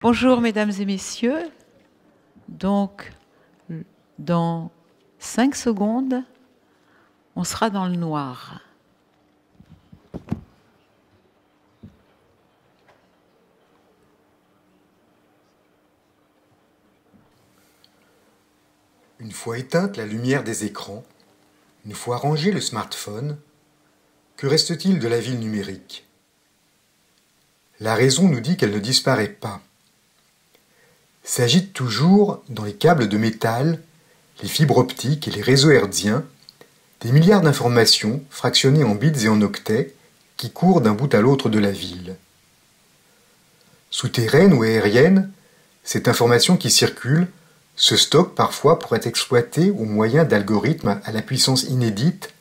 Bonjour mesdames et messieurs. Donc, dans 5 secondes, on sera dans le noir. Une fois éteinte la lumière des écrans, une fois rangé le smartphone, que reste-t-il de la ville numérique? La raison nous dit qu'elle ne disparaît pas. S'agitent toujours, dans les câbles de métal, les fibres optiques et les réseaux hertziens, des milliards d'informations fractionnées en bits et en octets qui courent d'un bout à l'autre de la ville. Souterraine ou aérienne, cette information qui circule se stocke parfois pour être exploitée au moyen d'algorithmes à la puissance inédite,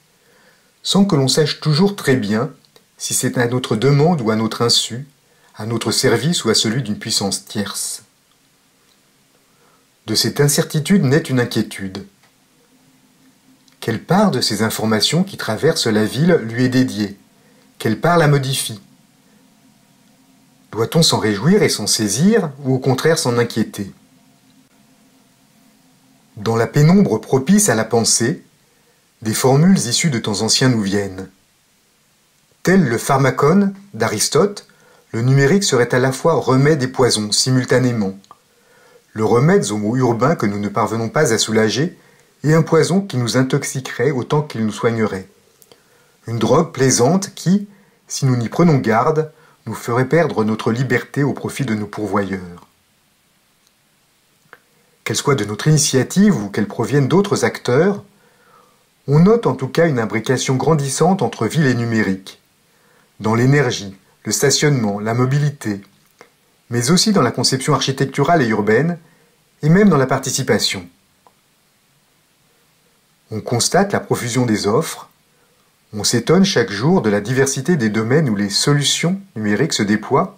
sans que l'on sache toujours très bien si c'est à notre demande ou à notre insu, à notre service ou à celui d'une puissance tierce. De cette incertitude naît une inquiétude. Quelle part de ces informations qui traversent la ville lui est dédiée? Quelle part la modifie? Doit-on s'en réjouir et s'en saisir, ou au contraire s'en inquiéter? Dans la pénombre propice à la pensée, des formules issues de temps anciens nous viennent. Tel le pharmacone d'Aristote, le numérique serait à la fois remède et poison simultanément. Le remède aux maux urbains que nous ne parvenons pas à soulager, et un poison qui nous intoxiquerait autant qu'il nous soignerait. Une drogue plaisante qui, si nous n'y prenons garde, nous ferait perdre notre liberté au profit de nos pourvoyeurs. Qu'elle soit de notre initiative ou qu'elle provienne d'autres acteurs, on note en tout cas une imbrication grandissante entre ville et numérique, dans l'énergie, le stationnement, la mobilité, mais aussi dans la conception architecturale et urbaine, et même dans la participation. On constate la profusion des offres, on s'étonne chaque jour de la diversité des domaines où les solutions numériques se déploient,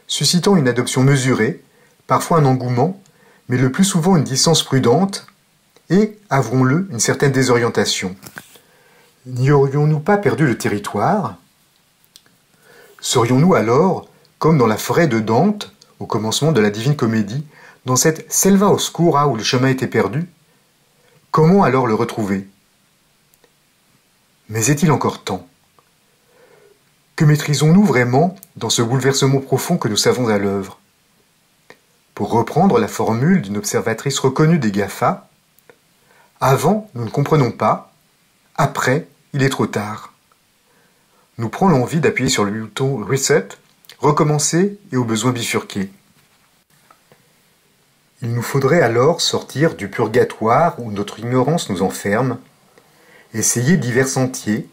suscitant une adoption mesurée, parfois un engouement, mais le plus souvent une distance prudente et, avouons-le, une certaine désorientation. N'y aurions-nous pas perdu le territoire? Serions-nous alors, comme dans la forêt de Dante, au commencement de la Divine Comédie, dans cette selva oscura où le chemin était perdu? Comment alors le retrouver? Mais est-il encore temps? Que maîtrisons-nous vraiment dans ce bouleversement profond que nous savons à l'œuvre? Pour reprendre la formule d'une observatrice reconnue des GAFA, avant, nous ne comprenons pas, après, il est trop tard. Nous prend l'envie d'appuyer sur le bouton Reset, recommencer et au besoin bifurquer. Il nous faudrait alors sortir du purgatoire où notre ignorance nous enferme, essayer divers sentiers,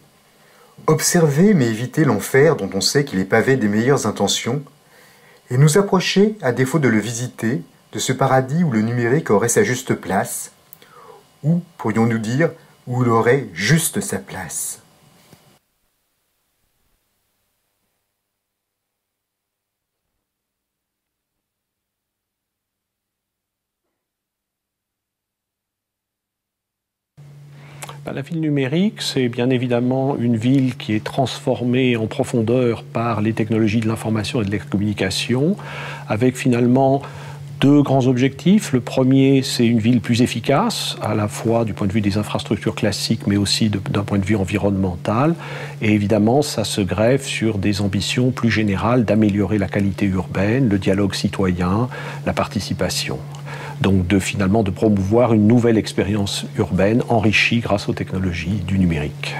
observer mais éviter l'enfer dont on sait qu'il est pavé des meilleures intentions, et nous approcher, à défaut de le visiter, de ce paradis où le numérique aurait sa juste place, ou, pourrions-nous dire, où il aurait juste sa place. La ville numérique, c'est bien évidemment une ville qui est transformée en profondeur par les technologies de l'information et de la communication, avec finalement deux grands objectifs. Le premier, c'est une ville plus efficace, à la fois du point de vue des infrastructures classiques, mais aussi d'un point de vue environnemental. Et évidemment, ça se greffe sur des ambitions plus générales d'améliorer la qualité urbaine, le dialogue citoyen, la participation. Donc finalement de promouvoir une nouvelle expérience urbaine enrichie grâce aux technologies du numérique.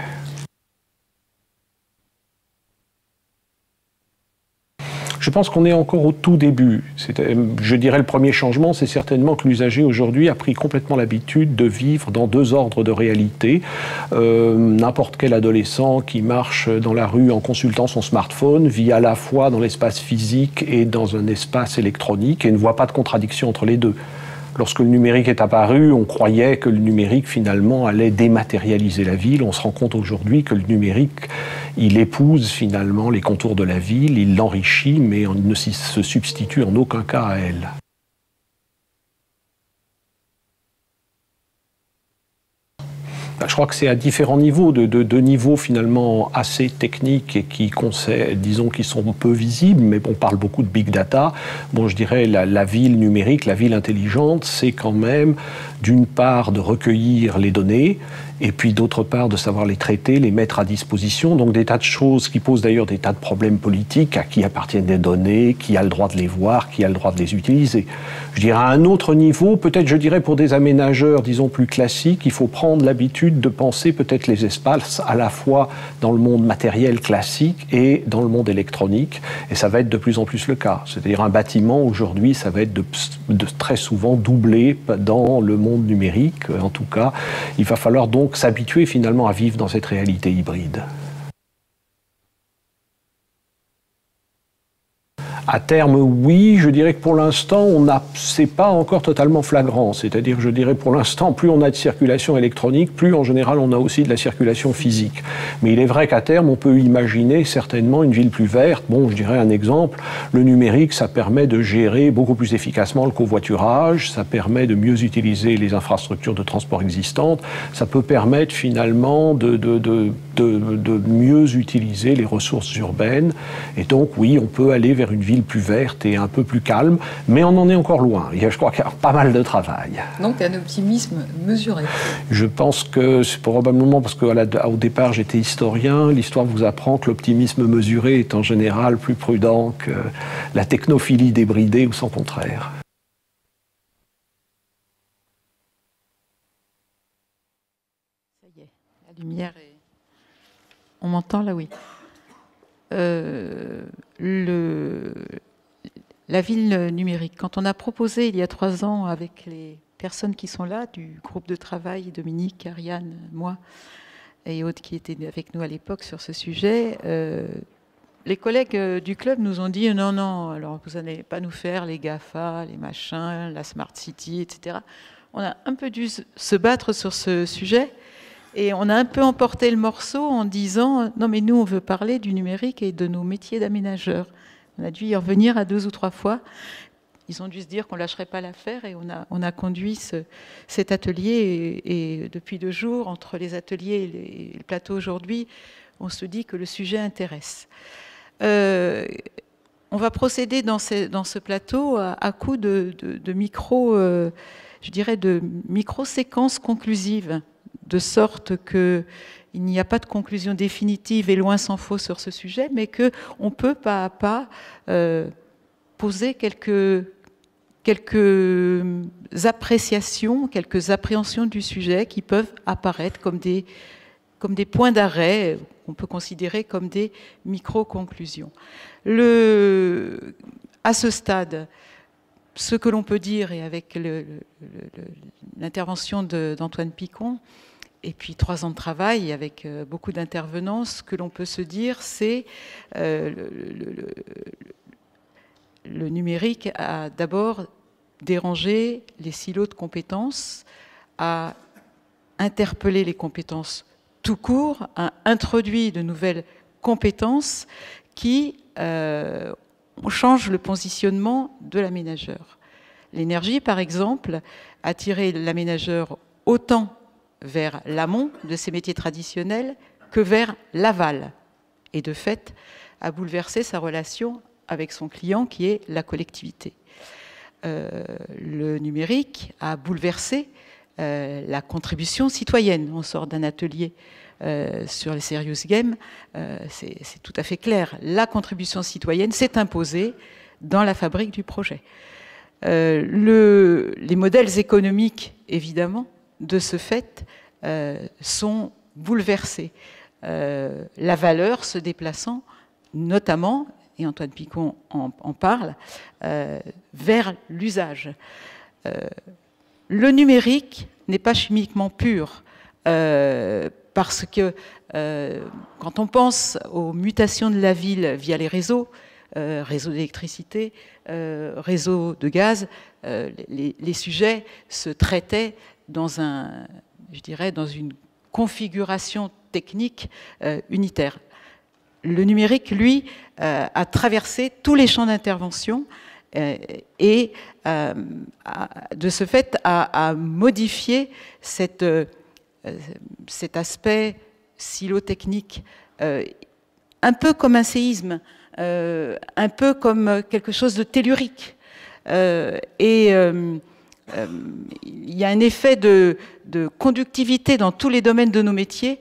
Je pense qu'on est encore au tout début. Je dirais le premier changement, c'est certainement que l'usager aujourd'hui a pris complètement l'habitude de vivre dans deux ordres de réalité. N'importe quel adolescent qui marche dans la rue en consultant son smartphone vit à la fois dans l'espace physique et dans un espace électronique et ne voit pas de contradiction entre les deux. Lorsque le numérique est apparu, on croyait que le numérique, finalement, allait dématérialiser la ville. On se rend compte aujourd'hui que le numérique, il épouse finalement les contours de la ville, il l'enrichit, mais on ne se substitue en aucun cas à elle. Je crois que c'est à différents niveaux, de niveaux finalement assez techniques et qui sont peu visibles, mais on parle beaucoup de big data. Bon, je dirais la ville numérique, la ville intelligente, c'est quand même d'une part de recueillir les données, et puis d'autre part de savoir les traiter, les mettre à disposition. Donc des tas de choses qui posent d'ailleurs des tas de problèmes politiques, à qui appartiennent des données, qui a le droit de les voir, qui a le droit de les utiliser. Je dirais à un autre niveau, peut-être je dirais pour des aménageurs, disons plus classiques, il faut prendre l'habitude de penser peut-être les espaces à la fois dans le monde matériel classique et dans le monde électronique. Et ça va être de plus en plus le cas. C'est-à-dire un bâtiment aujourd'hui, ça va être de très souvent doublé dans le monde numérique. En tout cas, il va falloir donc s'habituer finalement à vivre dans cette réalité hybride. À terme, oui, je dirais que pour l'instant, c'est pas encore totalement flagrant. C'est-à-dire, je dirais pour l'instant, plus on a de circulation électronique, plus en général on a aussi de la circulation physique. Mais il est vrai qu'à terme, on peut imaginer certainement une ville plus verte. Bon, je dirais un exemple, le numérique, ça permet de gérer beaucoup plus efficacement le covoiturage, ça permet de mieux utiliser les infrastructures de transport existantes, ça peut permettre finalement de mieux utiliser les ressources urbaines. Et donc, oui, on peut aller vers une ville plus verte et un peu plus calme, mais on en est encore loin. Je crois qu'il y a pas mal de travail. Donc un optimisme mesuré. Je pense que c'est probablement parce qu'au départ j'étais historien, l'histoire vous apprend que l'optimisme mesuré est en général plus prudent que la technophilie débridée ou son contraire. Ça y est, la lumière est... On m'entend là, oui. La ville numérique. Quand on a proposé il y a 3 ans avec les personnes qui sont là, du groupe de travail, Dominique, Ariane, moi et autres qui étaient avec nous à l'époque sur ce sujet, les collègues du club nous ont dit non, non, alors vous n'allez pas nous faire les GAFA, les machins, la Smart City, etc. On a un peu dû se battre sur ce sujet. Et on a un peu emporté le morceau en disant « Non, mais nous, on veut parler du numérique et de nos métiers d'aménageurs. » On a dû y revenir à 2 ou 3 fois. Ils ont dû se dire qu'on ne lâcherait pas l'affaire et on a conduit cet atelier. Et depuis 2 jours, entre les ateliers et le plateau aujourd'hui, on se dit que le sujet intéresse. On va procéder dans ce plateau à coup de micro-séquences conclusives, de sorte qu'il n'y a pas de conclusion définitive et loin s'en faut sur ce sujet, mais qu'on peut pas à pas poser quelques appréciations, quelques appréhensions du sujet qui peuvent apparaître comme des points d'arrêt, qu'on peut considérer comme des micro-conclusions. À ce stade, ce que l'on peut dire, et avec l'intervention d'Antoine Picon, et puis 3 ans de travail avec beaucoup d'intervenants, ce que l'on peut se dire, c'est le numérique a d'abord dérangé les silos de compétences, a interpellé les compétences tout court, a introduit de nouvelles compétences qui changent le positionnement de l'aménageur. L'énergie, par exemple, a tiré l'aménageur autant vers l'amont de ses métiers traditionnels que vers l'aval. Et de fait, a bouleversé sa relation avec son client qui est la collectivité. Le numérique a bouleversé la contribution citoyenne. On sort d'un atelier sur les serious games, c'est tout à fait clair. La contribution citoyenne s'est imposée dans la fabrique du projet. Les modèles économiques, évidemment, de ce fait, sont bouleversés. La valeur se déplaçant notamment, et Antoine Picon en parle, vers l'usage. Le numérique n'est pas chimiquement pur, parce que quand on pense aux mutations de la ville via les réseaux, réseau d'électricité, réseau de gaz, les sujets se traitaient dans une configuration technique unitaire. Le numérique, lui, a traversé tous les champs d'intervention et de ce fait a modifié cette cet aspect silo-technique, un peu comme un séisme, un peu comme quelque chose de tellurique. Il y a un effet de conductivité dans tous les domaines de nos métiers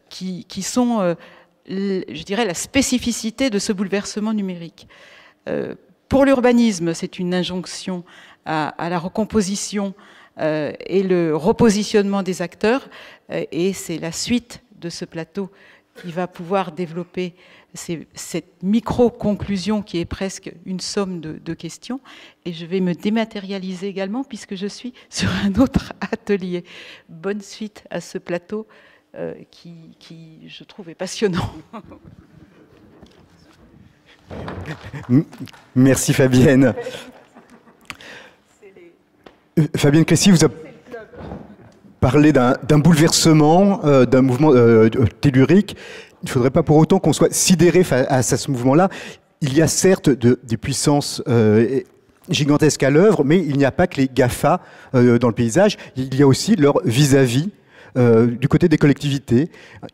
qui sont, je dirais, la spécificité de ce bouleversement numérique. Pour l'urbanisme, c'est une injonction à la recomposition et le repositionnement des acteurs, et c'est la suite de ce plateau qui va pouvoir développer cette micro-conclusion qui est presque une somme de questions. Et je vais me dématérialiser également puisque je suis sur un autre atelier. Bonne suite à ce plateau qui, je trouve, est passionnant. Merci Fabienne. Fabienne Crécy, vous avez parlé d'un bouleversement, d'un mouvement tellurique. Il ne faudrait pas pour autant qu'on soit sidéré face à ce mouvement-là. Il y a certes des puissances gigantesques à l'œuvre, mais il n'y a pas que les GAFA dans le paysage. Il y a aussi leur vis-à-vis du côté des collectivités,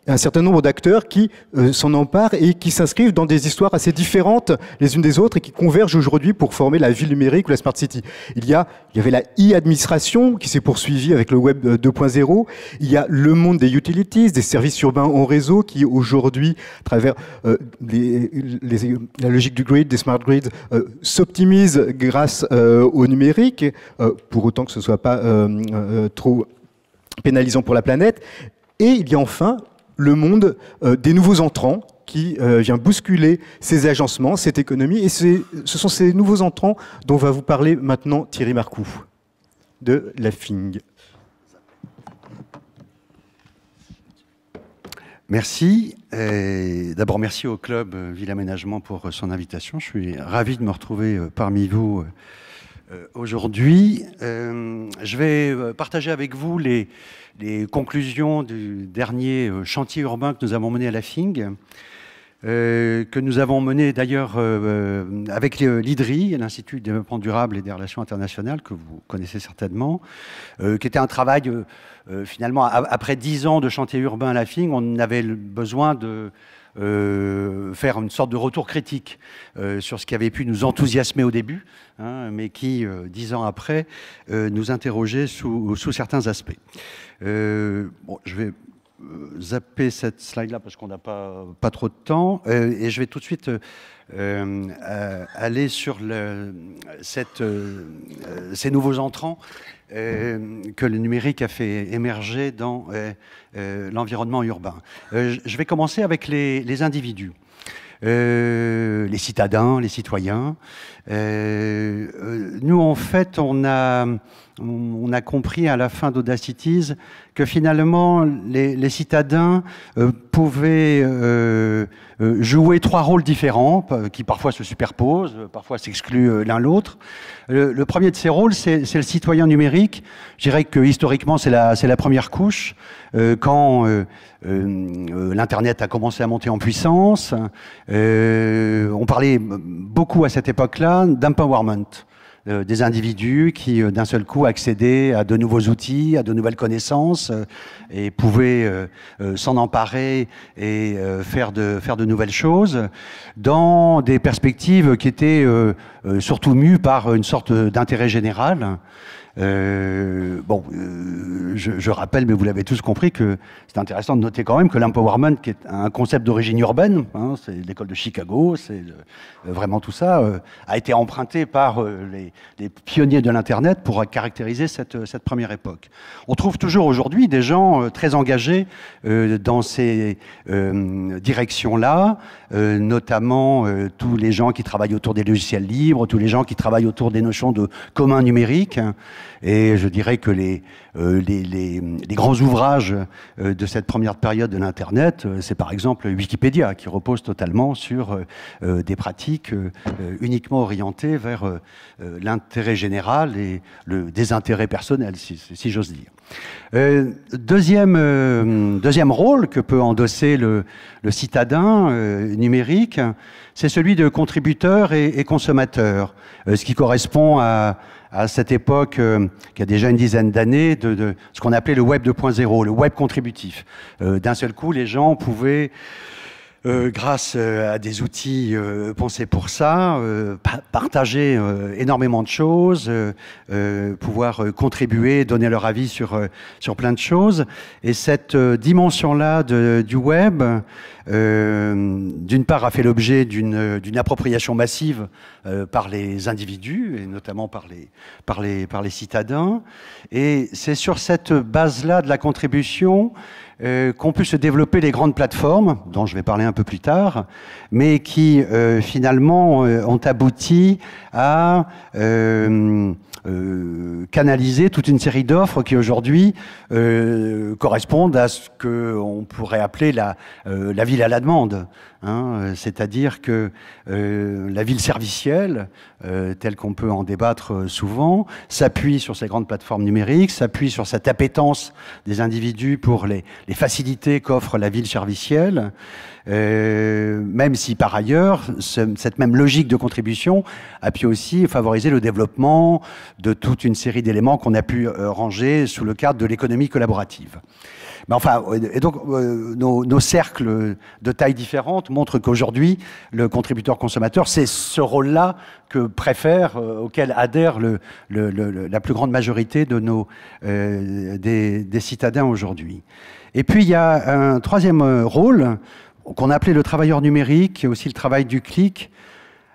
un certain nombre d'acteurs qui s'en emparent et qui s'inscrivent dans des histoires assez différentes les unes des autres et qui convergent aujourd'hui pour former la ville numérique ou la Smart City. Il y avait la e-administration qui s'est poursuivie avec le Web 2.0. Il y a le monde des utilities, des services urbains en réseau qui aujourd'hui, à travers la logique du grid, des smart grids, s'optimisent grâce au numérique, pour autant que ce ne soit pas trop pénalisant pour la planète. Et il y a enfin le monde des nouveaux entrants qui vient bousculer ces agencements, cette économie. Et ce sont ces nouveaux entrants dont va vous parler maintenant Thierry Marcoux de la FING. Merci. D'abord, merci au club Ville Aménagement pour son invitation. Je suis ravi de me retrouver parmi vous aujourd'hui. Je vais partager avec vous les conclusions du dernier chantier urbain que nous avons mené à la FING, que nous avons mené d'ailleurs avec l'IDRI, l'Institut de développement durable et des relations internationales, que vous connaissez certainement, qui était un travail, finalement, après 10 ans de chantier urbain à la FING, on avait besoin de faire une sorte de retour critique sur ce qui avait pu nous enthousiasmer au début, hein, mais qui, 10 ans après, nous interrogeait sous certains aspects. Bon, je vais zapper cette slide-là parce qu'on n'a pas trop de temps, et je vais tout de suite aller sur ces nouveaux entrants que le numérique a fait émerger dans l'environnement urbain. Je vais commencer avec les individus, les citadins, les citoyens. Nous, en fait, on a compris à la fin d'Audacities que finalement, les citadins pouvaient jouer 3 rôles différents, qui parfois se superposent, parfois s'excluent l'un l'autre. Le premier de ces rôles, c'est le citoyen numérique. Je dirais que historiquement, c'est la première couche. Quand l'Internet a commencé à monter en puissance, on parlait beaucoup à cette époque-là d'empowerment. Des individus qui, d'un seul coup, accédaient à de nouveaux outils, à de nouvelles connaissances, et pouvaient s'en emparer et faire de nouvelles choses, dans des perspectives qui étaient surtout mues par une sorte d'intérêt général. Je rappelle, mais vous l'avez tous compris, que c'est intéressant de noter quand même que l'empowerment, qui est un concept d'origine urbaine, hein, c'est l'école de Chicago, c'est vraiment tout ça, a été emprunté par les pionniers de l'Internet pour caractériser cette première époque. On trouve toujours aujourd'hui des gens très engagés dans ces directions-là, notamment tous les gens qui travaillent autour des logiciels libres, tous les gens qui travaillent autour des notions de commun numérique. Et je dirais que les grands ouvrages de cette première période de l'Internet, c'est par exemple Wikipédia, qui repose totalement sur des pratiques uniquement orientées vers l'intérêt général et le désintérêt personnel, si j'ose dire. Deuxième rôle que peut endosser le citadin numérique, c'est celui de contributeur et consommateur, ce qui correspond à à cette époque, qui a déjà une dizaine d'années, de ce qu'on appelait le web 2.0, le web contributif. D'un seul coup, les gens pouvaient, grâce à des outils pensés pour ça, partager énormément de choses, pouvoir contribuer, donner leur avis sur plein de choses. Et cette dimension-là du web, d'une part, a fait l'objet d'une appropriation massive par les individus, et notamment par les citadins. Et c'est sur cette base-là de la contribution qu'ont pu se développer les grandes plateformes, dont je vais parler un peu plus tard, mais qui finalement ont abouti à canaliser toute une série d'offres qui aujourd'hui correspondent à ce qu'on pourrait appeler la ville à la demande. Hein, c'est-à-dire que la ville servicielle, telle qu'on peut en débattre souvent, s'appuie sur ces grandes plateformes numériques, s'appuie sur cette appétence des individus pour les facilités qu'offre la ville servicielle, même si par ailleurs, cette même logique de contribution a pu aussi favoriser le développement de toute une série d'éléments qu'on a pu ranger sous le cadre de l'économie collaborative. Mais enfin, et donc nos cercles de tailles différentes montrent qu'aujourd'hui, le contributeur consommateur, c'est ce rôle-là que préfère, auquel adhère la plus grande majorité de des citadins aujourd'hui. Et puis il y a un troisième rôle qu'on a appelé le travailleur numérique, et aussi le travail du clic.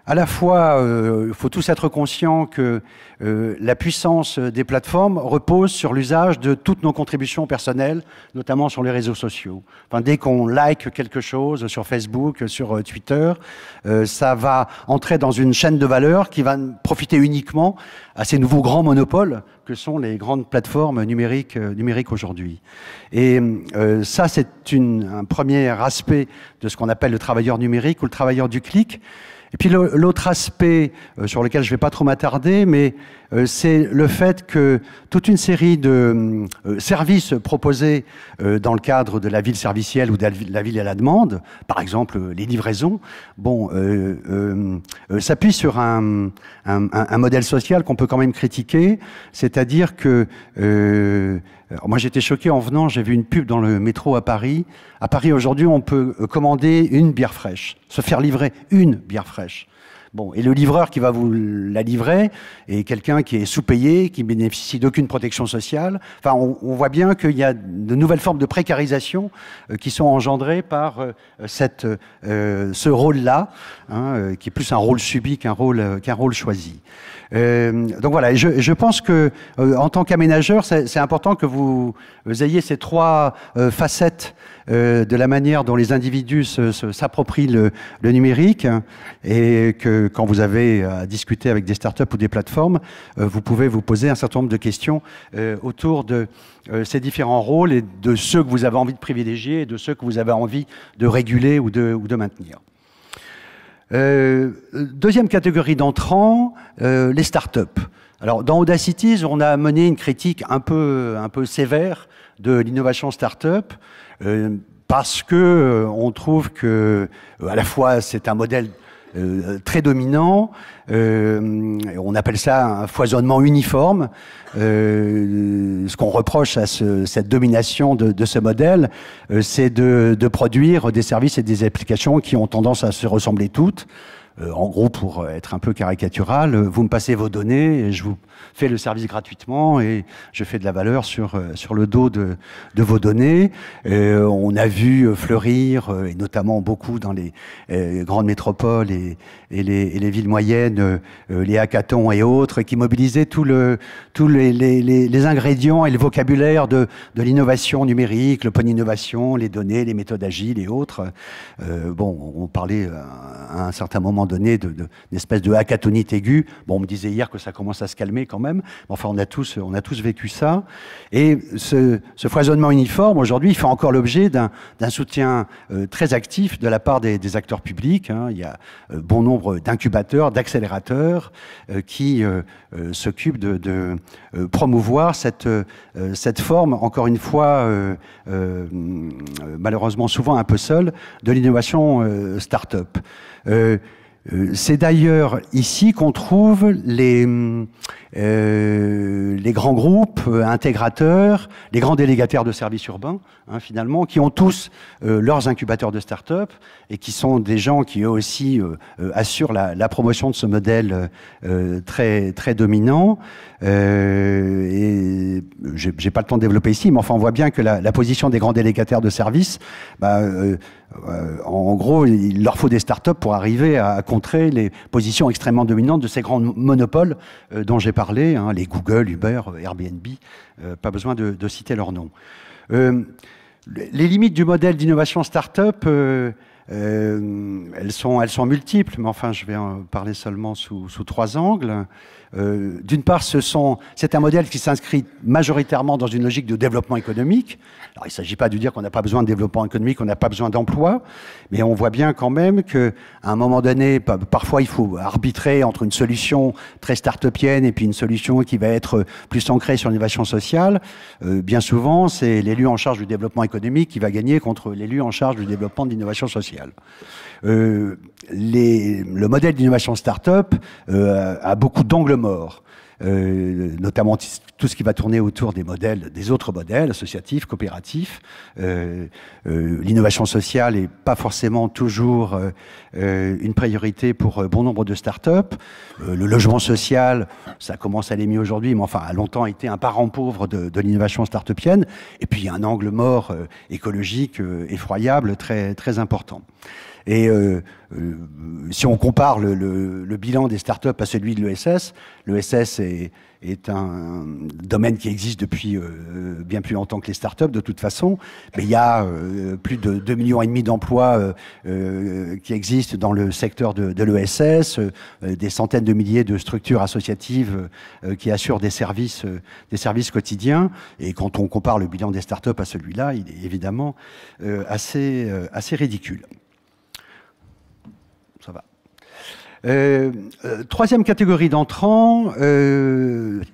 À la fois, il faut tous être conscients que la puissance des plateformes repose sur l'usage de toutes nos contributions personnelles, notamment sur les réseaux sociaux. Enfin, dès qu'on like quelque chose sur Facebook, sur Twitter, ça va entrer dans une chaîne de valeur qui va profiter uniquement à ces nouveaux grands monopoles que sont les grandes plateformes numériques aujourd'hui. Et ça, c'est un premier aspect de ce qu'on appelle le travailleur numérique ou le travailleur du clic. Et puis l'autre aspect sur lequel je ne vais pas trop m'attarder, mais c'est le fait que toute une série de services proposés dans le cadre de la ville servicielle ou de la ville à la demande, par exemple les livraisons, s'appuient sur un modèle social qu'on peut quand même critiquer, c'est-à-dire que moi j'étais choqué en venant, j'ai vu une pub dans le métro à Paris. À Paris aujourd'hui, on peut commander une bière fraîche, se faire livrer une bière fraîche. Bon, et le livreur qui va vous la livrer est quelqu'un qui est sous-payé, qui bénéficie d'aucune protection sociale. Enfin, on voit bien qu'il y a de nouvelles formes de précarisation qui sont engendrées par ce rôle-là, hein, qui est plus un rôle subi qu'un rôle choisi. Donc voilà, et je pense que en tant qu'aménageur, c'est important que vous ayez ces trois facettes de la manière dont les individus s'approprient le numérique, et que quand vous avez à discuter avec des startups ou des plateformes, vous pouvez vous poser un certain nombre de questions autour de ces différents rôles et de ceux que vous avez envie de privilégier et de ceux que vous avez envie de réguler ou de maintenir. Deuxième catégorie d'entrants, les startups. Alors, dans Audacities, on a mené une critique un peu sévère de l'innovation startup, parce que on trouve que, à la fois, c'est un modèle très dominant, on appelle ça un foisonnement uniforme. Ce qu'on reproche à cette domination de ce modèle, c'est de produire des services et des applications qui ont tendance à se ressembler toutes. En gros, pour être un peu caricatural, vous me passez vos données et je vous fais le service gratuitement et je fais de la valeur sur le dos de vos données. On a vu fleurir, et notamment beaucoup dans les grandes métropoles et les villes moyennes, les hackathons et autres, qui mobilisaient tous les ingrédients et le vocabulaire de l'innovation numérique, l'open innovation, les données, les méthodes agiles et autres. On parlait à un certain moment donné d'une espèce de hackathonite aiguë. Bon, on me disait hier que ça commence à se calmer quand même. Enfin, on a tous vécu ça. Et ce foisonnement uniforme, aujourd'hui, il fait encore l'objet d'un soutien très actif de la part des acteurs publics. Hein. Il y a bon nombre d'incubateurs, d'accélérateurs qui s'occupent de promouvoir cette forme, encore une fois, malheureusement souvent un peu seule, de l'innovation start-up. C'est d'ailleurs ici qu'on trouve les grands groupes intégrateurs, les grands délégataires de services urbains, hein, finalement, qui ont tous leurs incubateurs de start-up et qui sont des gens qui eux aussi assurent la promotion de ce modèle très, très dominant. Et j'ai pas le temps de développer ici, mais enfin on voit bien que la position des grands délégataires de services, en gros, il leur faut des start-up pour arriver à contrer les positions extrêmement dominantes de ces grands monopoles dont j'ai parlé, hein, les Google, Uber, Airbnb, pas besoin de citer leurs noms. Les limites du modèle d'innovation start-up, elles sont multiples, mais enfin je vais en parler seulement sous 3 angles. D'une part, c'est un modèle qui s'inscrit majoritairement dans une logique de développement économique. Alors, il ne s'agit pas de dire qu'on n'a pas besoin de développement économique, qu'on n'a pas besoin d'emploi, mais on voit bien quand même qu'à un moment donné, parfois il faut arbitrer entre une solution très start-upienne et puis une solution qui va être plus ancrée sur l'innovation sociale. Bien souvent, c'est l'élu en charge du développement économique qui va gagner contre l'élu en charge du développement de l'innovation sociale. Le modèle d'innovation start-up a beaucoup d'angles morts, notamment tout ce qui va tourner autour des autres modèles associatifs, coopératifs. L'innovation sociale n'est pas forcément toujours une priorité pour bon nombre de start-up. Le logement social, ça commence à aller mieux aujourd'hui, mais enfin a longtemps été un parent pauvre de l'innovation start-upienne. Et puis il y a un angle mort écologique effroyable, très, très important. Et si on compare le bilan des startups à celui de l'ESS, l'ESS est un domaine qui existe depuis bien plus longtemps que les startups de toute façon, mais il y a plus de 2,5 millions d'emplois qui existent dans le secteur de l'ESS, des centaines de milliers de structures associatives qui assurent des services quotidiens, et quand on compare le bilan des startups à celui-là, il est évidemment assez ridicule. Ça va. Troisième catégorie d'entrants,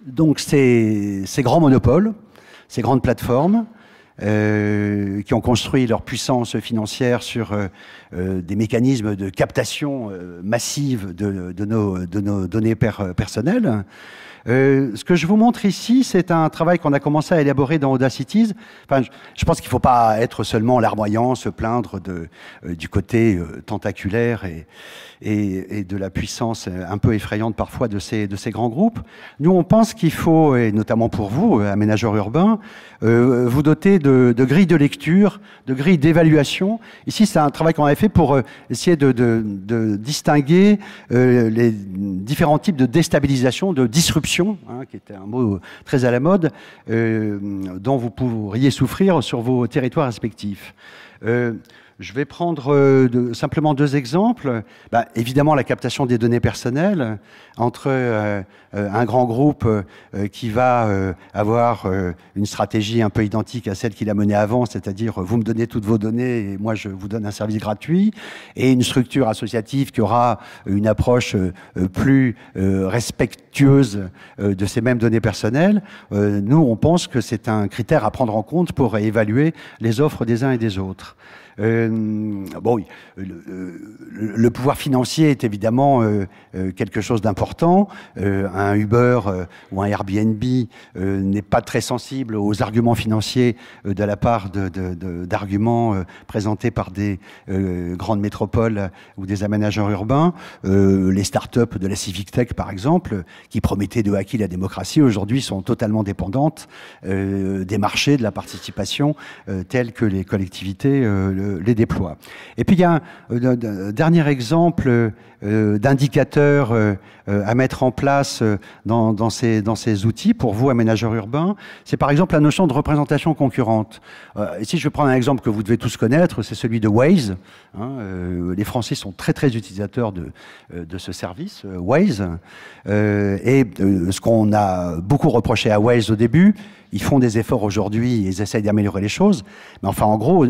donc ces grands monopoles, ces grandes plateformes qui ont construit leur puissance financière sur des mécanismes de captation massive de nos données personnelles. Ce que je vous montre ici, c'est un travail qu'on a commencé à élaborer dans Audacities. Enfin, je pense qu'il ne faut pas être seulement larmoyant, se plaindre du côté tentaculaire et de la puissance un peu effrayante parfois de ces grands groupes. Nous, on pense qu'il faut, et notamment pour vous, aménageurs urbains, vous doter de grilles de lecture, de grilles d'évaluation. Ici, c'est un travail qu'on avait fait pour essayer de distinguer les différents types de déstabilisation, de disruption, hein, qui était un mot très à la mode, dont vous pourriez souffrir sur vos territoires respectifs. Je vais prendre simplement 2 exemples. Évidemment, la captation des données personnelles entre un grand groupe qui va avoir une stratégie un peu identique à celle qu'il a menée avant, c'est-à-dire vous me donnez toutes vos données et moi je vous donne un service gratuit, et une structure associative qui aura une approche plus respectueuse de ces mêmes données personnelles. Nous, on pense que c'est un critère à prendre en compte pour évaluer les offres des uns et des autres. Le pouvoir financier est évidemment quelque chose d'important. Un Uber ou un Airbnb n'est pas très sensible aux arguments financiers de la part d'arguments présentés par des grandes métropoles ou des aménageurs urbains. Les startups de la Civic Tech, par exemple, qui promettaient de hacker la démocratie, aujourd'hui sont totalement dépendantes des marchés, de la participation tels que les collectivités les déploient. Et puis il y a un dernier exemple d'indicateurs à mettre en place dans ces outils pour vous, aménageurs urbains. C'est par exemple la notion de représentation concurrente. Ici, je vais prendre un exemple que vous devez tous connaître, c'est celui de Waze. Les Français sont très très utilisateurs de ce service, Waze. Et ce qu'on a beaucoup reproché à Waze au début, ils font des efforts aujourd'hui et ils essayent d'améliorer les choses. Mais enfin, en gros,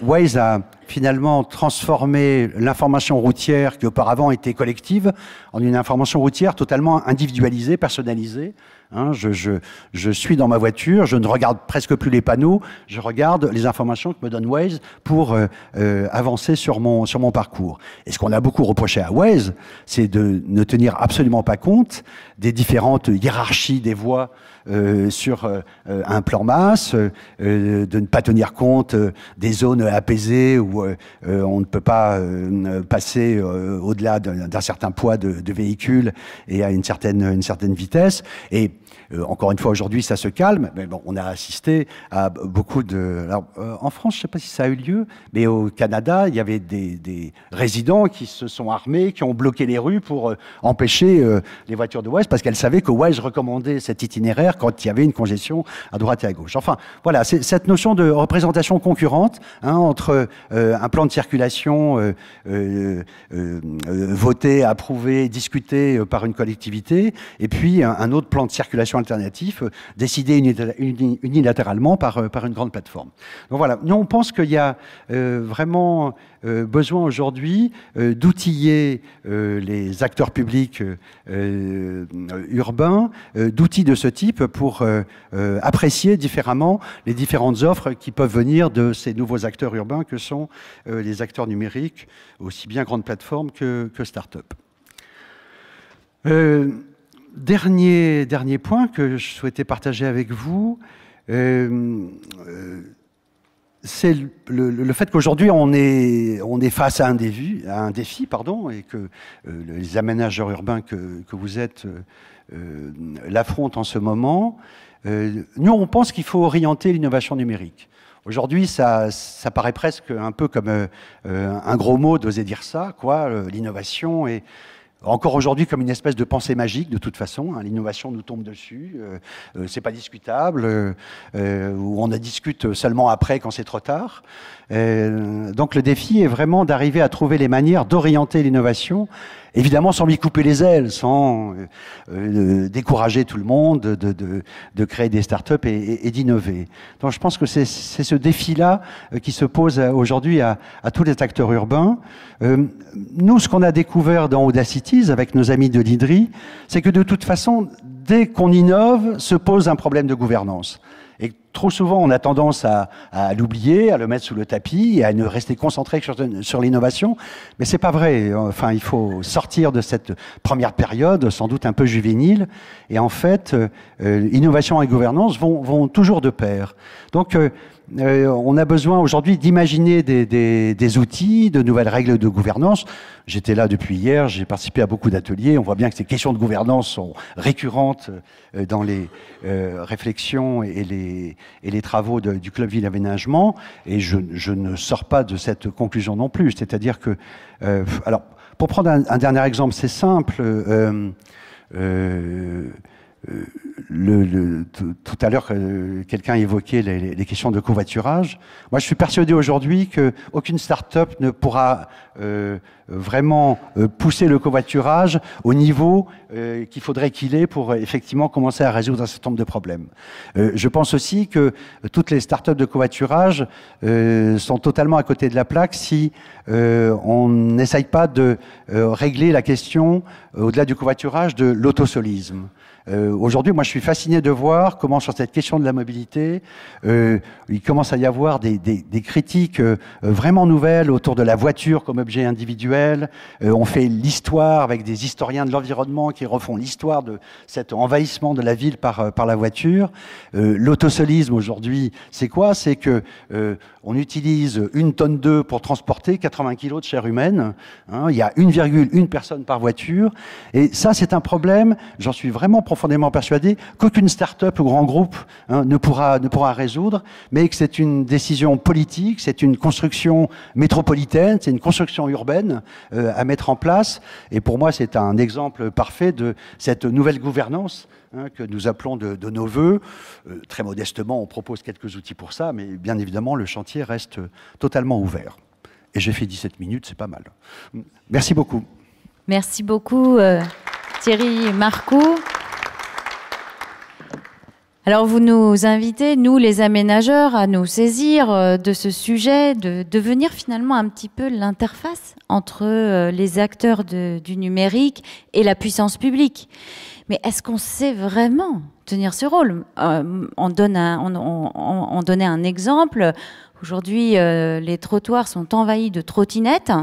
Waze a finalement transformé l'information routière qui auparavant était collective en une information routière totalement individualisée, personnalisée. Hein, je suis dans ma voiture, je ne regarde presque plus les panneaux, je regarde les informations que me donne Waze pour avancer sur mon parcours. Et ce qu'on a beaucoup reproché à Waze, c'est de ne tenir absolument pas compte des différentes hiérarchies des voies sur un plan masse, de ne pas tenir compte des zones apaisées où on ne peut pas passer au-delà d'un certain poids de véhicule et à une certaine vitesse. Et encore une fois, aujourd'hui, ça se calme. Mais bon, on a assisté à beaucoup de... Alors, en France, je ne sais pas si ça a eu lieu, mais au Canada, il y avait des résidents qui se sont armés, qui ont bloqué les rues pour empêcher les voitures de Waze, parce qu'elles savaient que Waze recommandait cet itinéraire quand il y avait une congestion à droite et à gauche. Enfin, voilà, c'est cette notion de représentation concurrente entre un plan de circulation voté, approuvé, discuté par une collectivité, et puis un autre plan de circulation alternatif décidé unilatéralement par une grande plateforme. Donc voilà, nous on pense qu'il y a vraiment besoin aujourd'hui d'outiller les acteurs publics urbains, d'outils de ce type pour apprécier différemment les différentes offres qui peuvent venir de ces nouveaux acteurs urbains que sont les acteurs numériques, aussi bien grandes plateformes que start-up. Dernier point que je souhaitais partager avec vous, c'est le fait qu'aujourd'hui on est face à un défi, et que les aménageurs urbains que vous êtes l'affrontent en ce moment. Nous, on pense qu'il faut orienter l'innovation numérique. Aujourd'hui, ça paraît presque un peu comme un gros mot d'oser dire ça, quoi. L'innovation est encore aujourd'hui comme une espèce de pensée magique, de toute façon. Hein, l'innovation nous tombe dessus, c'est pas discutable, ou on en discute seulement après quand c'est trop tard. Donc le défi est vraiment d'arriver à trouver les manières d'orienter l'innovation, évidemment sans lui couper les ailes, sans décourager tout le monde de créer des startups et d'innover. Donc je pense que c'est ce défi-là qui se pose aujourd'hui à tous les acteurs urbains. Nous, ce qu'on a découvert dans Audacities avec nos amis de l'IDRI, c'est que de toute façon, dès qu'on innove, se pose un problème de gouvernance. Et trop souvent, on a tendance à l'oublier, à le mettre sous le tapis et à ne rester concentré sur l'innovation. Mais c'est pas vrai. Enfin, il faut sortir de cette première période, sans doute un peu juvénile. Et en fait, innovation et gouvernance vont toujours de pair. Donc, on a besoin aujourd'hui d'imaginer des outils, de nouvelles règles de gouvernance. J'étais là depuis hier, j'ai participé à beaucoup d'ateliers. On voit bien que ces questions de gouvernance sont récurrentes dans les réflexions et les travaux du Club Ville Aménagement. Et je ne sors pas de cette conclusion non plus. C'est-à-dire que... alors, pour prendre un dernier exemple, c'est simple. Tout à l'heure, quelqu'un évoquait les questions de covoiturage. Moi, je suis persuadé aujourd'hui qu'aucune start-up ne pourra vraiment pousser le covoiturage au niveau qu'il faudrait qu'il ait pour effectivement commencer à résoudre un certain nombre de problèmes. Je pense aussi que toutes les start-up de covoiturage sont totalement à côté de la plaque si on n'essaye pas de régler la question, au-delà du covoiturage, de l'autosolisme. Aujourd'hui, moi, je suis fasciné de voir comment, sur cette question de la mobilité, il commence à y avoir des critiques vraiment nouvelles autour de la voiture comme objet individuel. On fait l'histoire avec des historiens de l'environnement qui refont l'histoire de cet envahissement de la ville par la voiture. L'autosolisme, aujourd'hui, c'est quoi? C'est que on utilise 1,2 tonnes pour transporter 80 kg de chair humaine. Hein, il y a 1,1 personne par voiture. Et ça, c'est un problème, j'en suis vraiment profondément persuadé, qu'aucune start-up ou grand groupe ne pourra résoudre, mais que c'est une décision politique, c'est une construction métropolitaine, c'est une construction urbaine à mettre en place. Et pour moi, c'est un exemple parfait de cette nouvelle gouvernance que nous appelons de nos voeux. Très modestement, on propose quelques outils pour ça, mais bien évidemment, le chantier reste totalement ouvert. Et j'ai fait 17 minutes, c'est pas mal. Merci beaucoup. Merci beaucoup, Thierry Marcoux. Alors vous nous invitez, nous les aménageurs, à nous saisir de ce sujet, de devenir finalement un petit peu l'interface entre les acteurs du numérique et la puissance publique. Mais est-ce qu'on sait vraiment tenir ce rôle ? On donnait un exemple. Aujourd'hui, les trottoirs sont envahis de trottinettes.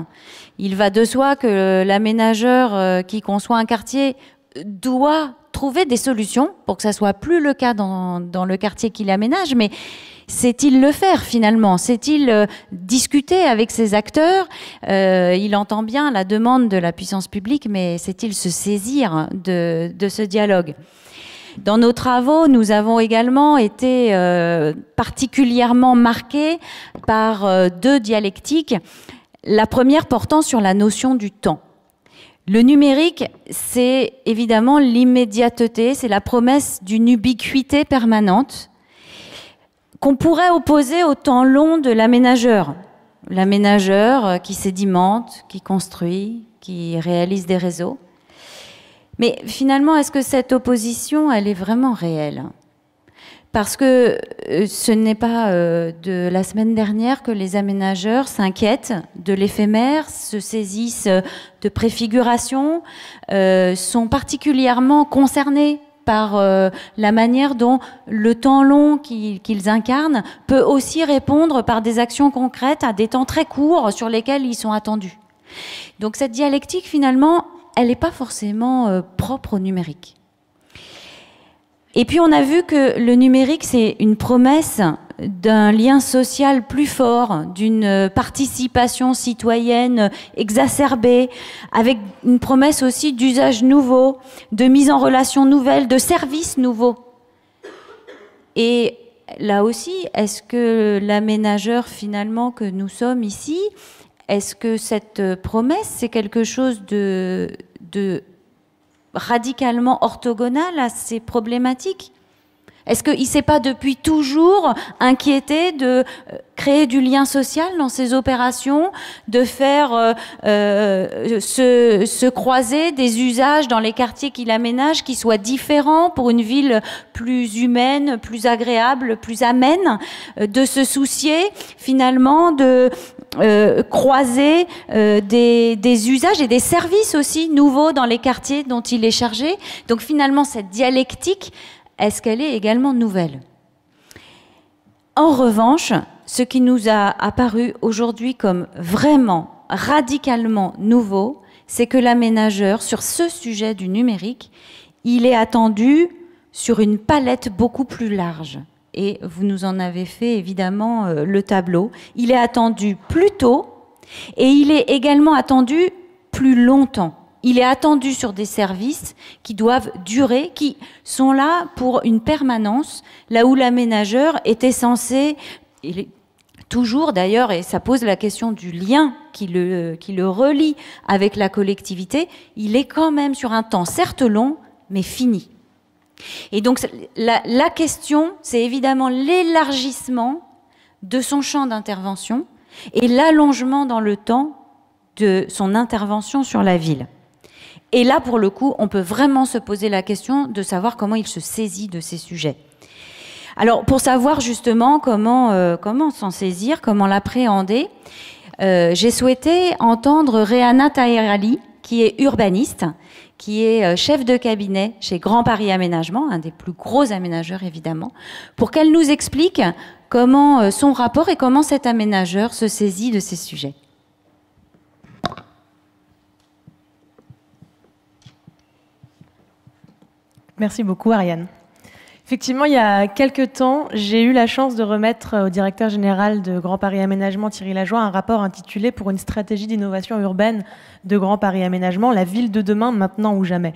Il va de soi que l'aménageur qui conçoit un quartier doit trouver des solutions pour que ça soit plus le cas dans le quartier qu'il aménage, mais sait-il le faire finalement? Sait-il discuter avec ses acteurs? Il entend bien la demande de la puissance publique, mais sait-il se saisir de ce dialogue? Dans nos travaux, nous avons également été particulièrement marqués par deux dialectiques. La première portant sur la notion du temps. Le numérique, c'est évidemment l'immédiateté, c'est la promesse d'une ubiquité permanente qu'on pourrait opposer au temps long de l'aménageur. L'aménageur qui sédimente, qui construit, qui réalise des réseaux. Mais finalement, est-ce que cette opposition, elle est vraiment réelle ? Parce que ce n'est pas de la semaine dernière que les aménageurs s'inquiètent de l'éphémère, se saisissent de préfiguration, sont particulièrement concernés par la manière dont le temps long qu'ils incarnent peut aussi répondre par des actions concrètes à des temps très courts sur lesquels ils sont attendus. Donc cette dialectique, finalement, elle n'est pas forcément propre au numérique. Et puis on a vu que le numérique, c'est une promesse d'un lien social plus fort, d'une participation citoyenne exacerbée, avec une promesse aussi d'usages nouveaux, de mise en relation nouvelle, de services nouveaux. Et là aussi, est-ce que l'aménageur finalement que nous sommes ici, est-ce que cette promesse, c'est quelque chose de radicalement orthogonal à ces problématiques? Est-ce qu'il ne s'est pas depuis toujours inquiété de créer du lien social dans ses opérations, de faire se croiser des usages dans les quartiers qu'il aménage qui soient différents pour une ville plus humaine, plus agréable, plus amène, de se soucier finalement de croiser des usages et des services aussi nouveaux dans les quartiers dont il est chargé. Donc finalement, cette dialectique, est-ce qu'elle est également nouvelle? En revanche, ce qui nous a apparu aujourd'hui comme vraiment radicalement nouveau, c'est que l'aménageur, sur ce sujet du numérique, il est attendu sur une palette beaucoup plus large. Et vous nous en avez fait évidemment le tableau. Il est attendu plus tôt et il est également attendu plus longtemps. Il est attendu sur des services qui doivent durer, qui sont là pour une permanence, là où l'aménageur était censé, il est toujours d'ailleurs, et ça pose la question du lien qui le relie avec la collectivité, il est quand même sur un temps certes long, mais fini. Et donc la question, c'est évidemment l'élargissement de son champ d'intervention et l'allongement dans le temps de son intervention sur la ville. Et là, pour le coup, on peut vraiment se poser la question de savoir comment il se saisit de ces sujets. Alors, pour savoir justement comment s'en saisir, comment l'appréhender, j'ai souhaité entendre Rehanna Taherali, qui est urbaniste, qui est chef de cabinet chez Grand Paris Aménagement, un des plus gros aménageurs évidemment, pour qu'elle nous explique comment son rapport et comment cet aménageur se saisit de ces sujets. Merci beaucoup, Ariane. Effectivement, il y a quelques temps, j'ai eu la chance de remettre au directeur général de Grand Paris Aménagement, Thierry Lajoie, un rapport intitulé « Pour une stratégie d'innovation urbaine de Grand Paris Aménagement, la ville de demain, maintenant ou jamais ».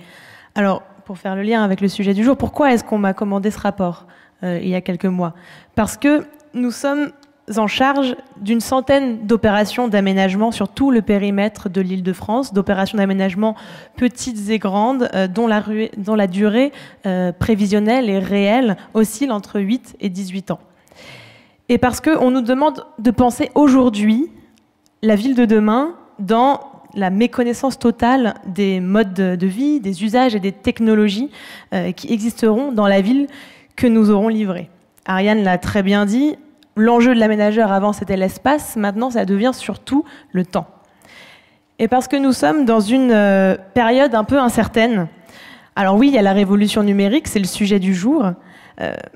Alors, pour faire le lien avec le sujet du jour, pourquoi est-ce qu'on m'a commandé ce rapport il y a quelques mois? Parce que nous sommes en charge d'une centaine d'opérations d'aménagement sur tout le périmètre de l'Île-de-France, d'opérations d'aménagement petites et grandes, dont la durée prévisionnelle et réelle oscille entre 8 et 18 ans. Et parce qu'on nous demande de penser aujourd'hui la ville de demain dans la méconnaissance totale des modes de vie, des usages et des technologies qui existeront dans la ville que nous aurons livré. Ariane l'a très bien dit, l'enjeu de l'aménageur avant c'était l'espace, maintenant ça devient surtout le temps. Et parce que nous sommes dans une période un peu incertaine. Alors oui, il y a la révolution numérique, c'est le sujet du jour,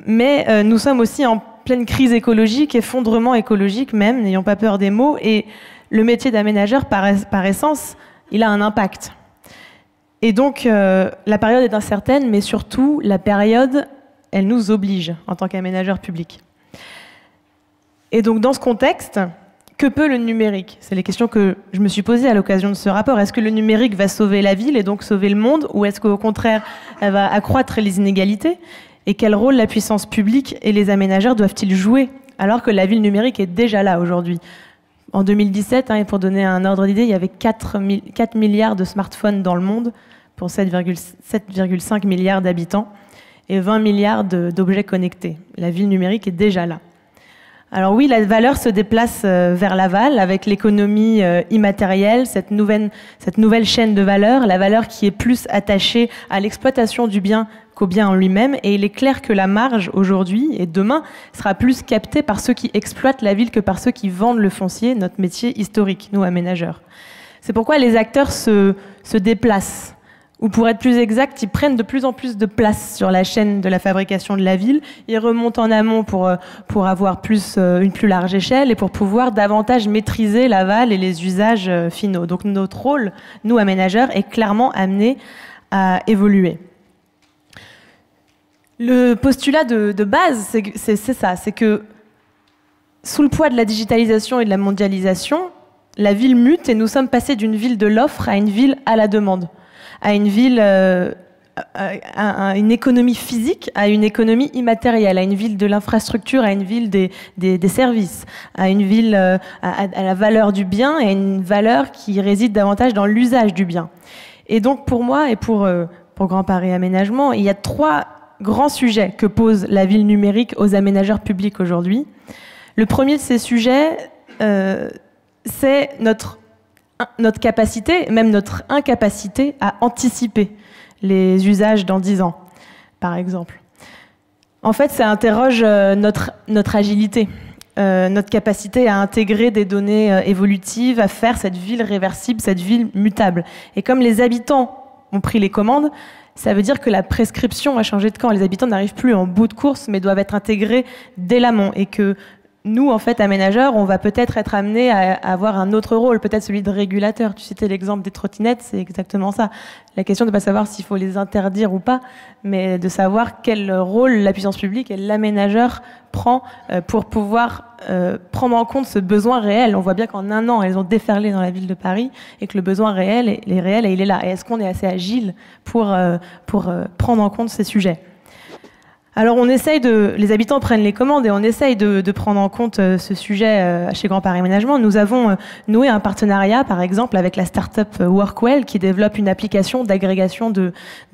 mais nous sommes aussi en pleine crise écologique, effondrement écologique même, n'ayons pas peur des mots, et le métier d'aménageur, par essence, il a un impact. Et donc, la période est incertaine, mais surtout, la période, elle nous oblige en tant qu'aménageur public. Et donc, dans ce contexte, que peut le numérique? C'est les questions que je me suis posées à l'occasion de ce rapport. Est-ce que le numérique va sauver la ville et donc sauver le monde, ou est-ce qu'au contraire, elle va accroître les inégalités? Et quel rôle la puissance publique et les aménageurs doivent-ils jouer, alors que la ville numérique est déjà là aujourd'hui? En 2017, et pour donner un ordre d'idée, il y avait 4 milliards de smartphones dans le monde pour 7,5 milliards d'habitants et 20 milliards d'objets connectés. La ville numérique est déjà là. Alors oui, la valeur se déplace vers l'aval avec l'économie immatérielle, cette nouvelle chaîne de valeur, la valeur qui est plus attachée à l'exploitation du bien qu'au bien en lui-même. Et il est clair que la marge aujourd'hui et demain sera plus captée par ceux qui exploitent la ville que par ceux qui vendent le foncier, notre métier historique, nous aménageurs. C'est pourquoi les acteurs se déplacent. Ou pour être plus exact, ils prennent de plus en plus de place sur la chaîne de la fabrication de la ville. Ils remontent en amont pour avoir une plus large échelle et pour pouvoir davantage maîtriser l'aval et les usages finaux. Donc notre rôle, nous aménageurs, est clairement amené à évoluer. Le postulat de base, c'est ça, c'est que sous le poids de la digitalisation et de la mondialisation, la ville mute et nous sommes passés d'une ville de l'offre à une ville à la demande, à une ville, à une économie physique, à une économie immatérielle, à une ville de l'infrastructure, à une ville des services, à une ville à la valeur du bien et à une valeur qui réside davantage dans l'usage du bien. Et donc pour moi et pour Grand Paris Aménagement, il y a 3 grands sujets que pose la ville numérique aux aménageurs publics aujourd'hui. Le premier de ces sujets, c'est notre capacité, même notre incapacité à anticiper les usages dans 10 ans, par exemple. En fait, ça interroge notre agilité, notre capacité à intégrer des données évolutives, à faire cette ville réversible, cette ville mutable. Et comme les habitants ont pris les commandes, ça veut dire que la prescription a changé de camp. Les habitants n'arrivent plus en bout de course, mais doivent être intégrés dès l'amont. Et que nous, en fait, aménageurs, on va peut-être être amenés à avoir un autre rôle, peut-être celui de régulateur. Tu citais l'exemple des trottinettes, c'est exactement ça. La question n'est pas de savoir s'il faut les interdire ou pas, mais de savoir quel rôle la puissance publique et l'aménageur prend pour pouvoir prendre en compte ce besoin réel. On voit bien qu'en un an, elles ont déferlé dans la ville de Paris et que le besoin réel est réel et il est là. Et est-ce qu'on est assez agile pour prendre en compte ces sujets ? Alors les habitants prennent les commandes et on essaye de prendre en compte ce sujet chez Grand Paris Aménagement. Nous avons noué un partenariat, par exemple, avec la start-up Workwell qui développe une application d'agrégation de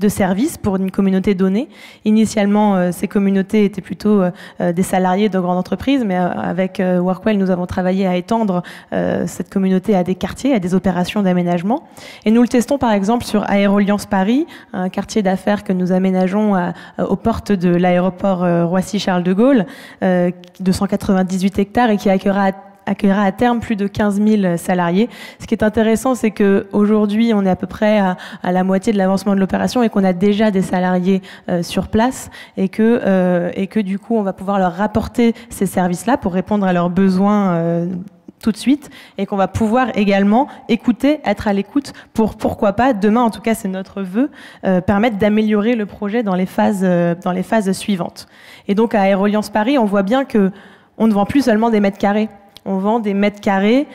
services pour une communauté donnée. Initialement, ces communautés étaient plutôt des salariés de grandes entreprises, mais avec Workwell, nous avons travaillé à étendre cette communauté à des quartiers, à des opérations d'aménagement. Et nous le testons, par exemple, sur Aéroliance Paris, un quartier d'affaires que nous aménageons aux portes de l'aéroport Roissy-Charles de Gaulle, de 198 hectares et qui accueillera à terme plus de 15 000 salariés. Ce qui est intéressant, c'est qu'aujourd'hui, on est à peu près à la moitié de l'avancement de l'opération et qu'on a déjà des salariés sur place et que du coup, on va pouvoir leur rapporter ces services-là pour répondre à leurs besoins tout de suite et qu'on va pouvoir également écouter, être à l'écoute pour, pourquoi pas, demain, en tout cas c'est notre vœu, permettre d'améliorer le projet dans les phases suivantes. Et donc à Aéroliance Paris, on voit bien qu'on ne vend plus seulement des mètres carrés. On vend des mètres carrés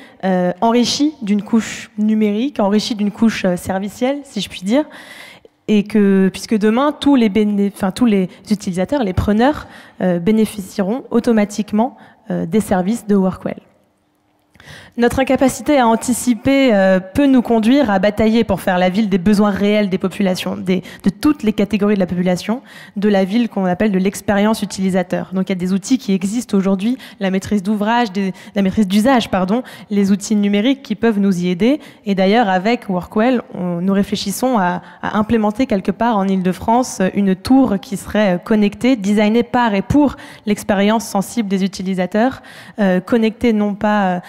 enrichis d'une couche numérique, enrichis d'une couche servicielle, si je puis dire, et puisque demain, tous les utilisateurs, les preneurs, bénéficieront automatiquement des services de Workwell. Notre incapacité à anticiper peut nous conduire à batailler pour faire la ville des besoins réels des populations, de toutes les catégories de la population, de la ville qu'on appelle de l'expérience utilisateur. Donc il y a des outils qui existent aujourd'hui, la maîtrise d'ouvrage, la maîtrise d'usage, les outils numériques qui peuvent nous y aider. Et d'ailleurs, avec Workwell, nous réfléchissons à implémenter quelque part en Île-de-France une tour qui serait connectée, designée par et pour l'expérience sensible des utilisateurs, connectée non pas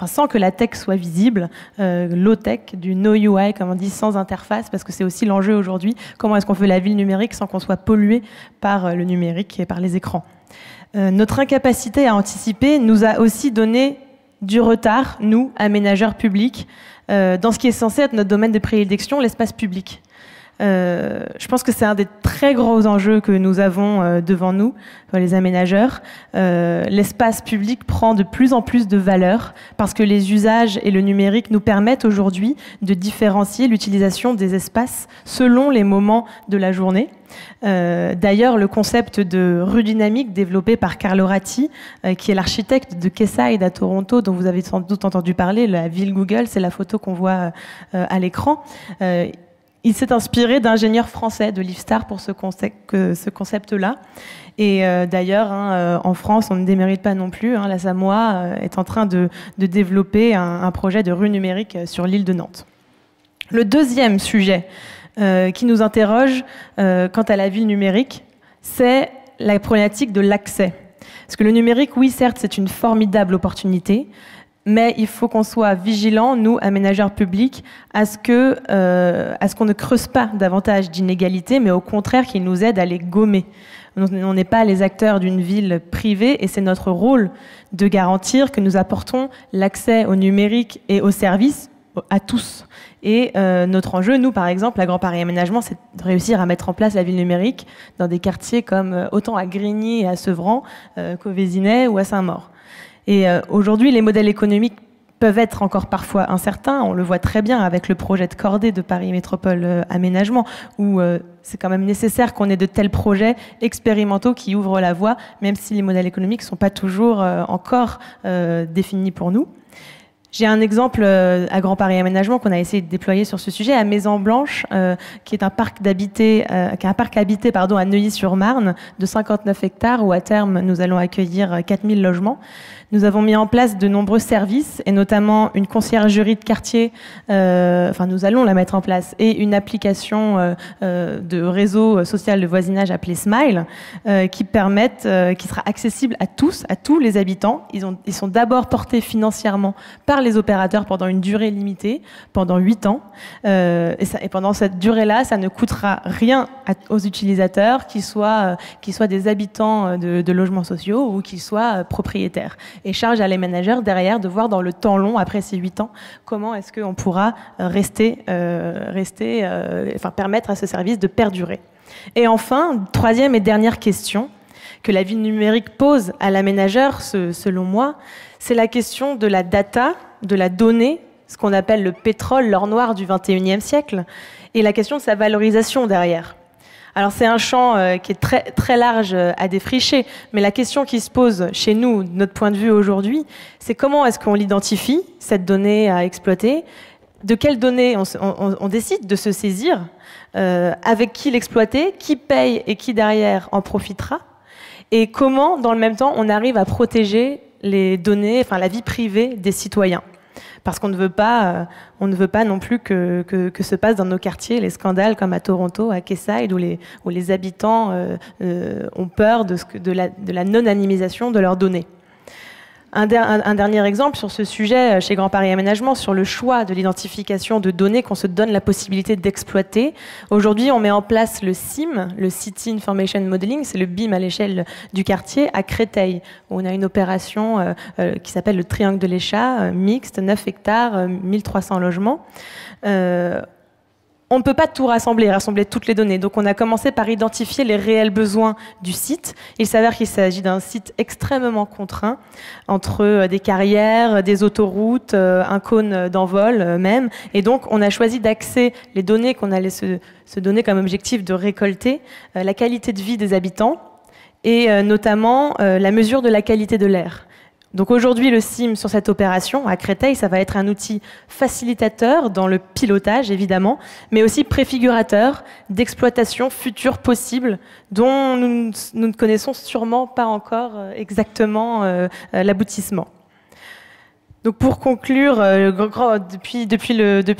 sans que la tech soit visible, low tech, du no UI, comme on dit, sans interface, parce que c'est aussi l'enjeu aujourd'hui. Comment est-ce qu'on fait la ville numérique sans qu'on soit pollué par le numérique et par les écrans? Notre incapacité à anticiper nous a aussi donné du retard, nous, aménageurs publics, dans ce qui est censé être notre domaine de prédilection, l'espace public. Je pense que c'est un des très gros enjeux que nous avons devant nous, les aménageurs. L'espace public prend de plus en plus de valeur parce que les usages et le numérique nous permettent aujourd'hui de différencier l'utilisation des espaces selon les moments de la journée. D'ailleurs, le concept de rue dynamique développé par Carlo Ratti, qui est l'architecte de Quayside à Toronto, dont vous avez sans doute entendu parler, la ville Google, c'est la photo qu'on voit à l'écran. Il s'est inspiré d'ingénieurs français de Livestar pour ce concept-là. Et d'ailleurs, en France, on ne démérite pas non plus. La Samoa est en train de développer un projet de rue numérique sur l'île de Nantes. Le deuxième sujet qui nous interroge quant à la ville numérique, c'est la problématique de l'accès. Parce que le numérique, oui, certes, c'est une formidable opportunité, mais il faut qu'on soit vigilants, nous, aménageurs publics, à ce qu'on ne creuse pas davantage d'inégalités, mais au contraire qu'il nous aide à les gommer. On n'est pas les acteurs d'une ville privée et c'est notre rôle de garantir que nous apportons l'accès au numérique et aux services à tous. Et notre enjeu, nous, par exemple, à Grand Paris Aménagement, c'est de réussir à mettre en place la ville numérique dans des quartiers comme autant à Grigny et à Sevran qu'au Vésinet ou à Saint-Maur. Et aujourd'hui, les modèles économiques peuvent être encore parfois incertains. On le voit très bien avec le projet de cordée de Paris Métropole Aménagement, où c'est quand même nécessaire qu'on ait de tels projets expérimentaux qui ouvrent la voie, même si les modèles économiques ne sont pas toujours encore définis pour nous. J'ai un exemple à Grand Paris Aménagement qu'on a essayé de déployer sur ce sujet, à Maison Blanche, qui est un parc habité à Neuilly-sur-Marne de 59 hectares, où à terme nous allons accueillir 4000 logements. Nous avons mis en place de nombreux services, et notamment une conciergerie de quartier, nous allons la mettre en place, et une application de réseau social de voisinage appelée Smile, qui sera accessible à tous les habitants. Ils sont d'abord portés financièrement par les opérateurs pendant une durée limitée, pendant 8 ans. Et pendant cette durée-là, ça ne coûtera rien aux utilisateurs, qu'ils soient des habitants de logements sociaux ou qu'ils soient propriétaires. Et charge à les managers derrière de voir dans le temps long, après ces 8 ans, comment est-ce qu'on pourra permettre à ce service de perdurer. Et enfin, troisième et dernière question que la ville numérique pose à l'aménageur, selon moi, c'est la question de la data, de la donnée, ce qu'on appelle le pétrole, l'or noir du XXIe siècle, et la question de sa valorisation derrière. Alors c'est un champ qui est très, très large à défricher, mais la question qui se pose chez nous, de notre point de vue aujourd'hui, c'est comment est-ce qu'on l'identifie, cette donnée à exploiter, de quelles données on décide de se saisir, avec qui l'exploiter, qui paye et qui derrière en profitera, et comment, dans le même temps, on arrive à protéger les données, la vie privée des citoyens. Parce qu'on ne veut pas non plus que se passent dans nos quartiers les scandales comme à Toronto, à Quayside, où les habitants ont peur de la non-anonymisation de leurs données. Un dernier exemple sur ce sujet chez Grand Paris Aménagement, sur le choix de l'identification de données qu'on se donne la possibilité d'exploiter. Aujourd'hui, on met en place le CIM, le City Information Modeling, c'est le BIM à l'échelle du quartier, à Créteil, où on a une opération qui s'appelle le Triangle de l'Échat, mixte, 9 hectares, 1300 logements. On ne peut pas tout rassembler toutes les données. Donc on a commencé par identifier les réels besoins du site. Il s'avère qu'il s'agit d'un site extrêmement contraint, entre des carrières, des autoroutes, un cône d'envol même. Et donc on a choisi d'axer les données qu'on allait se donner comme objectif de récolter, la qualité de vie des habitants et notamment la mesure de la qualité de l'air. Donc aujourd'hui, le CIM sur cette opération à Créteil, ça va être un outil facilitateur dans le pilotage, évidemment, mais aussi préfigurateur d'exploitation future possible dont nous ne connaissons sûrement pas encore exactement l'aboutissement. Donc pour conclure, depuis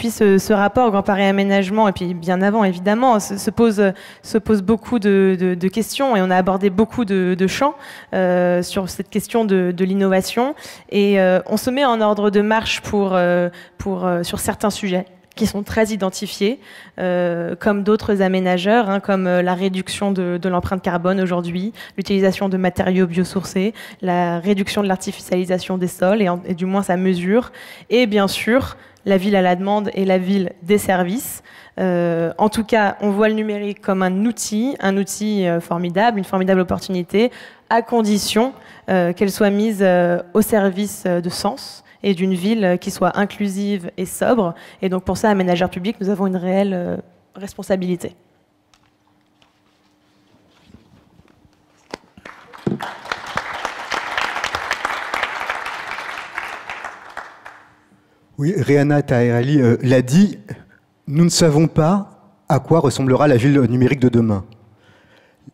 ce rapport Grand Paris Aménagement, et puis bien avant évidemment, se pose beaucoup de questions, et on a abordé beaucoup de champs sur cette question de l'innovation, et on se met en ordre de marche sur certains sujets qui sont très identifiés, comme d'autres aménageurs, comme la réduction de l'empreinte carbone aujourd'hui, l'utilisation de matériaux biosourcés, la réduction de l'artificialisation des sols, et du moins sa mesure, et bien sûr la ville à la demande et la ville des services. En tout cas, on voit le numérique comme un outil formidable, une formidable opportunité, à condition qu'elle soit mise au service de sens, et d'une ville qui soit inclusive et sobre. Et donc pour ça, aménageurs publics, nous avons une réelle responsabilité. Oui, Rehanna Taherali l'a dit, nous ne savons pas à quoi ressemblera la ville numérique de demain.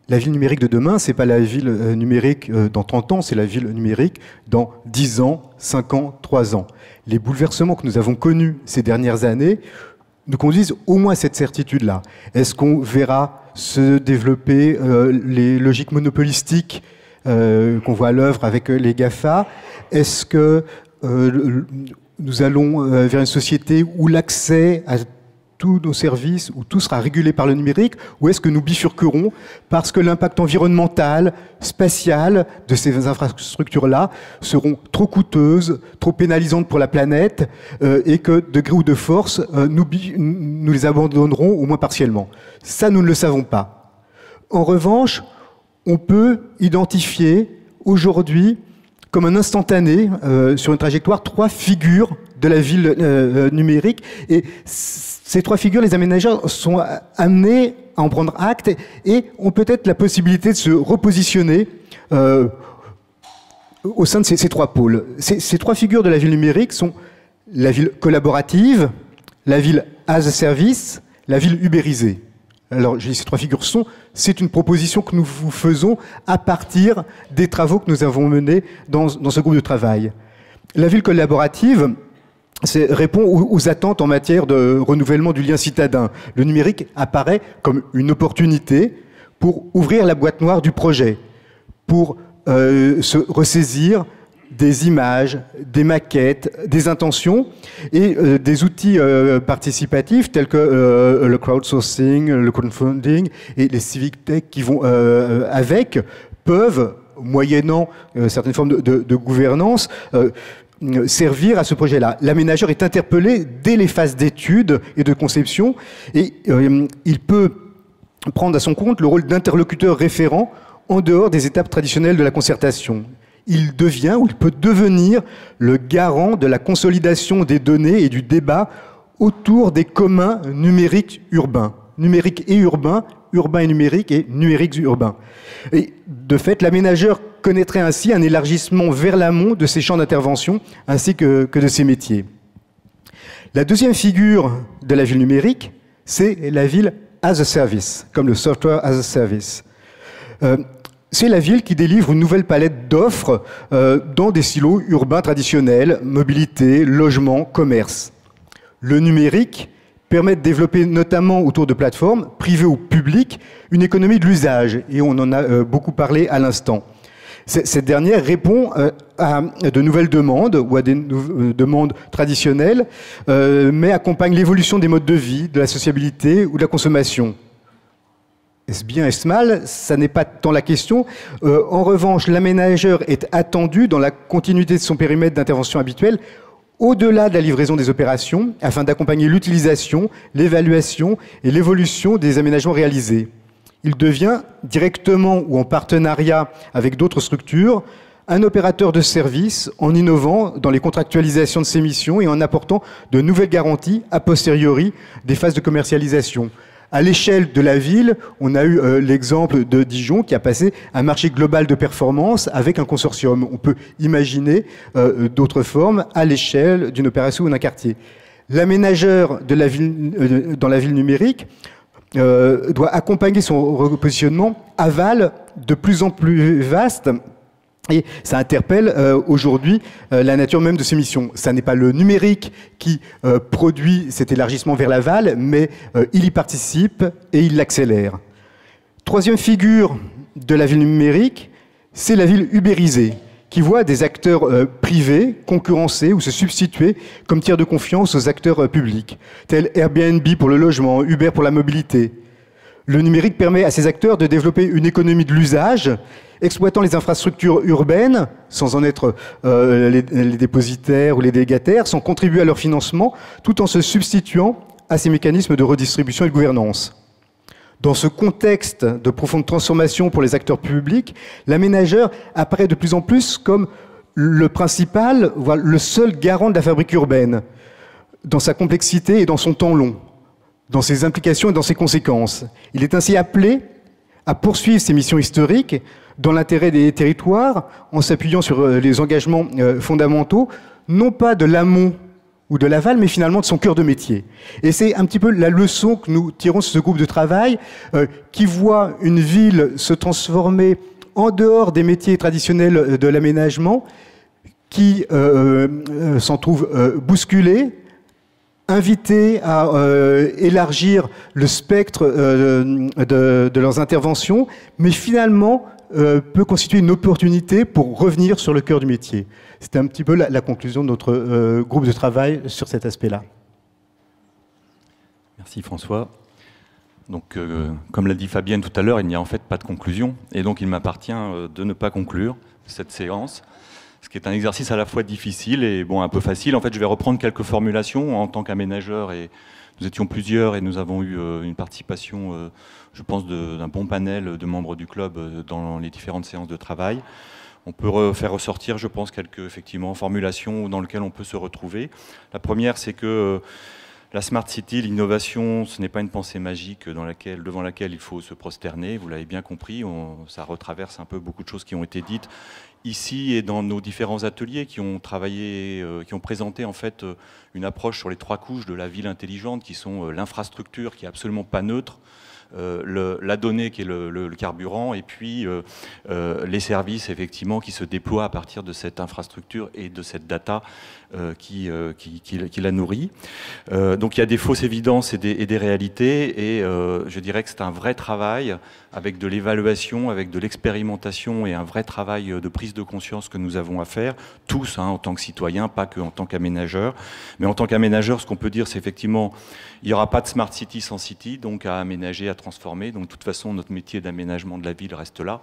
La ville numérique de demain, ce n'est pas la ville numérique dans 30 ans, c'est la ville numérique dans 10 ans, 5 ans, 3 ans. Les bouleversements que nous avons connus ces dernières années nous conduisent au moins à cette certitude-là. Est-ce qu'on verra se développer les logiques monopolistiques qu'on voit à l'œuvre avec les GAFA? Est-ce que nous allons vers une société où l'accès à tous nos services, où tout sera régulé par le numérique, ou est-ce que nous bifurquerons parce que l'impact environnemental, spatial de ces infrastructures-là seront trop coûteuses, trop pénalisantes pour la planète, et que de gré ou de force, nous les abandonnerons au moins partiellement. Ça, nous ne le savons pas. En revanche, on peut identifier aujourd'hui, comme un instantané, sur une trajectoire, 3 figures de la ville numérique, et ces 3 figures, les aménageurs sont amenés à en prendre acte et ont peut-être la possibilité de se repositionner au sein de ces 3 pôles. Ces 3 figures de la ville numérique sont la ville collaborative, la ville as a service, la ville ubérisée. Alors, ces 3 figures c'est une proposition que nous vous faisons à partir des travaux que nous avons menés dans ce groupe de travail. La ville collaborative répond aux attentes en matière de renouvellement du lien citadin. Le numérique apparaît comme une opportunité pour ouvrir la boîte noire du projet, pour se ressaisir des images, des maquettes, des intentions et des outils participatifs tels que le crowdsourcing, le crowdfunding et les civic tech qui vont avec peuvent, moyennant certaines formes de gouvernance, servir à ce projet-là. L'aménageur est interpellé dès les phases d'études et de conception et il peut prendre à son compte le rôle d'interlocuteur référent en dehors des étapes traditionnelles de la concertation. Il devient ou il peut devenir le garant de la consolidation des données et du débat autour des communs numériques urbains. Numérique et urbain, urbain et numérique et numérique urbain. Et de fait, l'aménageur connaîtrait ainsi un élargissement vers l'amont de ses champs d'intervention ainsi que de ses métiers. La deuxième figure de la ville numérique, c'est la ville as a service, comme le software as a service. C'est la ville qui délivre une nouvelle palette d'offres dans des silos urbains traditionnels, mobilité, logement, commerce. Le numérique permet de développer notamment autour de plateformes, privées ou publiques, une économie de l'usage, et on en a beaucoup parlé à l'instant. Cette dernière répond à de nouvelles demandes ou à des demandes traditionnelles, mais accompagne l'évolution des modes de vie, de la sociabilité ou de la consommation. Est-ce bien, est-ce mal? Ça n'est pas tant la question. En revanche, l'aménageur est attendu dans la continuité de son périmètre d'intervention habituel, au-delà de la livraison des opérations, afin d'accompagner l'utilisation, l'évaluation et l'évolution des aménagements réalisés. Il devient, directement ou en partenariat avec d'autres structures, un opérateur de service en innovant dans les contractualisations de ses missions et en apportant de nouvelles garanties a posteriori des phases de commercialisation. À l'échelle de la ville, on a eu l'exemple de Dijon qui a passé un marché global de performance avec un consortium. On peut imaginer d'autres formes à l'échelle d'une opération ou d'un quartier. L'aménageur de la ville, dans la ville numérique doit accompagner son repositionnement aval de plus en plus vaste. Et ça interpelle aujourd'hui la nature même de ces missions. Ça n'est pas le numérique qui produit cet élargissement vers l'aval, mais il y participe et il l'accélère. Troisième figure de la ville numérique, c'est la ville ubérisée, qui voit des acteurs privés concurrencer ou se substituer comme tiers de confiance aux acteurs publics, tels Airbnb pour le logement, Uber pour la mobilité. Le numérique permet à ces acteurs de développer une économie de l'usage, exploitant les infrastructures urbaines, sans en être les dépositaires ou les délégataires, sans contribuer à leur financement, tout en se substituant à ces mécanismes de redistribution et de gouvernance. Dans ce contexte de profonde transformation pour les acteurs publics, l'aménageur apparaît de plus en plus comme le principal, voire le seul garant de la fabrique urbaine, dans sa complexité et dans son temps long, dans ses implications et dans ses conséquences. Il est ainsi appelé à poursuivre ses missions historiques dans l'intérêt des territoires, en s'appuyant sur les engagements fondamentaux, non pas de l'amont ou de l'aval, mais finalement de son cœur de métier. Et c'est un petit peu la leçon que nous tirons de ce groupe de travail qui voit une ville se transformer en dehors des métiers traditionnels de l'aménagement, qui s'en trouve bousculée, invité à élargir le spectre de leurs interventions, mais finalement peut constituer une opportunité pour revenir sur le cœur du métier. C'était un petit peu la conclusion de notre groupe de travail sur cet aspect-là. Merci François. Donc, comme l'a dit Fabienne tout à l'heure, il n'y a en fait pas de conclusion, et donc il m'appartient de ne pas conclure cette séance, ce qui est un exercice à la fois difficile et bon, un peu facile. En fait, je vais reprendre quelques formulations en tant qu'aménageur, et nous étions plusieurs et nous avons eu une participation, je pense, d'un bon panel de membres du club dans les différentes séances de travail. On peut faire ressortir, je pense, quelques effectivement formulations dans lesquelles on peut se retrouver. La première, c'est que la Smart City, l'innovation, ce n'est pas une pensée magique devant laquelle il faut se prosterner. Vous l'avez bien compris, ça retraverse un peu beaucoup de choses qui ont été dites ici et dans nos différents ateliers qui ont travaillé, qui ont présenté en fait une approche sur les 3 couches de la ville intelligente, qui sont l'infrastructure qui est absolument pas neutre, la donnée qui est le carburant, et puis les services effectivement qui se déploient à partir de cette infrastructure et de cette data qui la nourrit. Donc il y a des fausses évidences et des réalités, et je dirais que c'est un vrai travail avec de l'évaluation, avec de l'expérimentation et un vrai travail de prise de conscience que nous avons à faire, tous en tant que citoyens, pas qu'en tant qu'aménageurs. Mais en tant qu'aménageur, ce qu'on peut dire, c'est effectivement, il n'y aura pas de Smart City sans City, donc à aménager, à transformer. Donc de toute façon, notre métier d'aménagement de la ville reste là.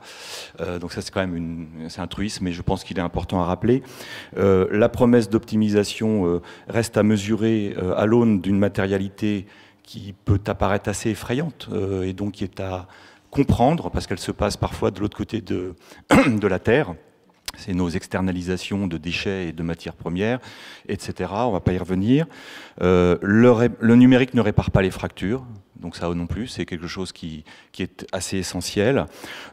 Donc ça, c'est quand même c'est un truisme, mais je pense qu'il est important à rappeler. La promesse d'optimisation reste à mesurer à l'aune d'une matérialité qui peut apparaître assez effrayante, et donc qui est à comprendre, parce qu'elle se passe parfois de l'autre côté de la Terre. C'est nos externalisations de déchets et de matières premières, etc. On ne va pas y revenir. Le numérique ne répare pas les fractures, donc ça non plus, c'est quelque chose qui est assez essentiel.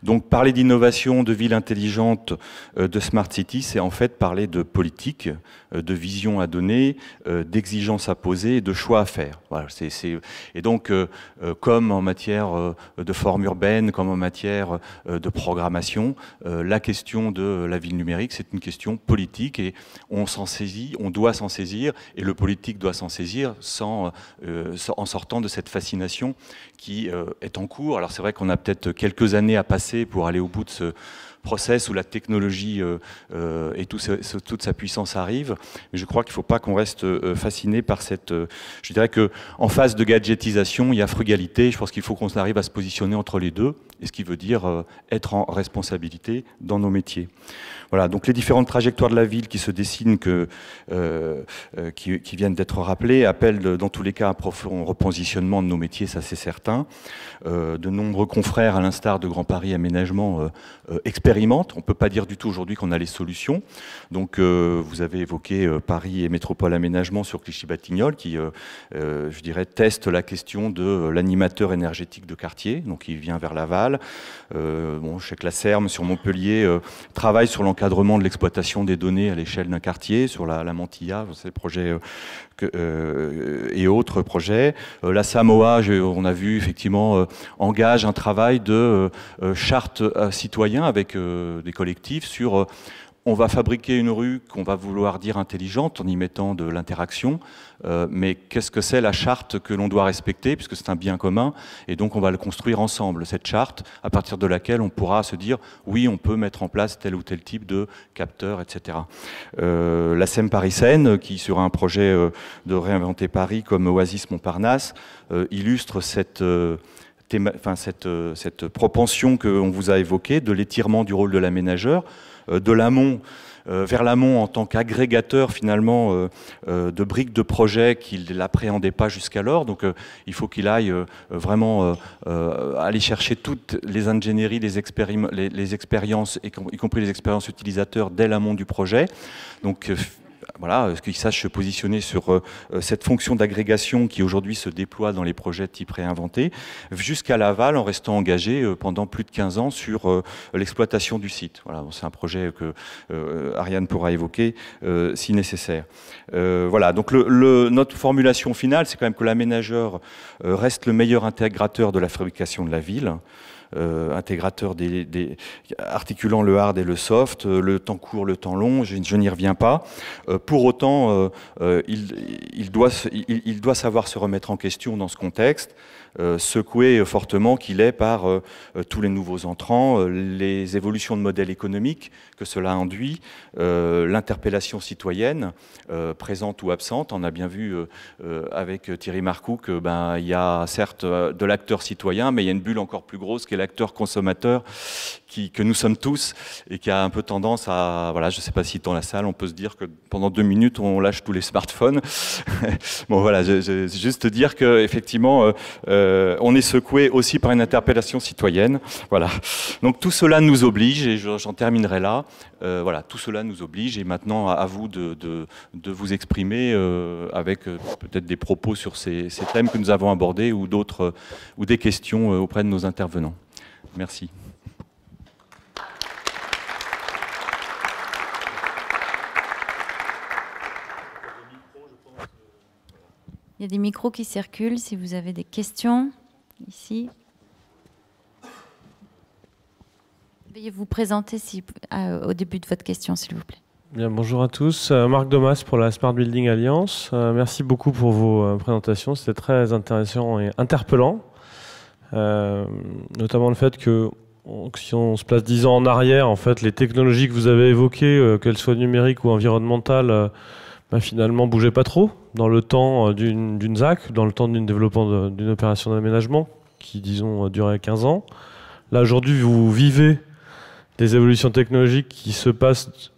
Donc parler d'innovation, de ville intelligente, de Smart City, c'est en fait parler de politique, de vision à donner, d'exigences à poser et de choix à faire. Voilà, et donc, comme en matière de forme urbaine, comme en matière de programmation, la question de la ville numérique, c'est une question politique, et on s'en saisit, on doit s'en saisir, et le politique doit s'en saisir en sortant de cette fascination qui est en cours. Alors c'est vrai qu'on a peut-être quelques années à passer pour aller au bout de ce process où la technologie et toute sa puissance arrive, mais je crois qu'il ne faut pas qu'on reste fasciné par cette... je dirais qu'en phase de gadgetisation, il y a frugalité. Je pense qu'il faut qu'on arrive à se positionner entre les deux, et ce qui veut dire être en responsabilité dans nos métiers. Voilà, donc les différentes trajectoires de la ville qui se dessinent, qui viennent d'être rappelées, appellent dans tous les cas un profond repositionnement de nos métiers, ça c'est certain. De nombreux confrères, à l'instar de Grand Paris Aménagement, expérimentent expérimente. On ne peut pas dire du tout aujourd'hui qu'on a les solutions. Donc vous avez évoqué Paris et Métropole Aménagement sur Clichy-Batignolles qui, je dirais, teste la question de l'animateur énergétique de quartier. Donc il vient vers Laval. Bon, je sais que la CERM sur Montpellier travaille sur l'encadrement de l'exploitation des données à l'échelle d'un quartier, sur la Mantilla, c'est le projet et autres projets. La Samoa, on a vu effectivement, engage un travail de charte citoyen avec des collectifs sur on va fabriquer une rue qu'on va vouloir dire intelligente en y mettant de l'interaction, mais qu'est-ce que c'est la charte que l'on doit respecter, puisque c'est un bien commun, et donc on va le construire ensemble, cette charte, à partir de laquelle on pourra se dire, oui, on peut mettre en place tel ou tel type de capteur, etc. La SEM Paris-Seine, qui sur un projet de réinventer Paris comme Oasis Montparnasse, illustre cette propension qu'on vous a évoquée, de l'étirement du rôle de l'aménageur, de l'amont vers l'amont en tant qu'agrégateur finalement de briques de projets qu'il n'appréhendait pas jusqu'alors. Donc il faut qu'il aille vraiment aller chercher toutes les ingénieries, les expériences, y compris les expériences utilisateurs dès l'amont du projet. Donc voilà, qu'il sache se positionner sur cette fonction d'agrégation qui aujourd'hui se déploie dans les projets type réinventé, jusqu'à l'aval en restant engagé pendant plus de 15 ans sur l'exploitation du site. Voilà, c'est un projet que Ariane pourra évoquer si nécessaire. Voilà, donc notre formulation finale, c'est quand même que l'aménageur reste le meilleur intégrateur de la fabrication de la ville. Intégrateur articulant le hard et le soft, le temps court, le temps long, je n'y reviens pas. Pour autant, il doit savoir se remettre en question dans ce contexte, secoué fortement qu'il est par tous les nouveaux entrants, les évolutions de modèles économiques que cela induit, l'interpellation citoyenne, présente ou absente. On a bien vu avec Thierry Marcoux que il y a certes de l'acteur citoyen, mais il y a une bulle encore plus grosse qui est l'acteur consommateur que nous sommes tous et qui a un peu tendance à, voilà, je ne sais pas si dans la salle on peut se dire que pendant 2 minutes on lâche tous les smartphones. Bon voilà, juste dire que effectivement on est secoué aussi par une interpellation citoyenne. Voilà. Donc tout cela nous oblige, et j'en terminerai là. Voilà, tout cela nous oblige, et maintenant à vous de vous exprimer avec peut-être des propos sur ces thèmes que nous avons abordés ou d'autres ou des questions auprès de nos intervenants. Merci. Il y a des micros qui circulent si vous avez des questions ici. Veuillez vous présenter au début de votre question, s'il vous plaît. Bien, bonjour à tous. Marc Domas pour la Smart Building Alliance. Merci beaucoup pour vos présentations. C'était très intéressant et interpellant. Notamment le fait que si on se place 10 ans en arrière, en fait, les technologies que vous avez évoquées, qu'elles soient numériques ou environnementales, finalement bougeaient pas trop dans le temps d'une ZAC, dans le temps d'un développement d'une opération d'aménagement qui, disons, durait 15 ans. Là, aujourd'hui, vous vivez des évolutions technologiques qui se passent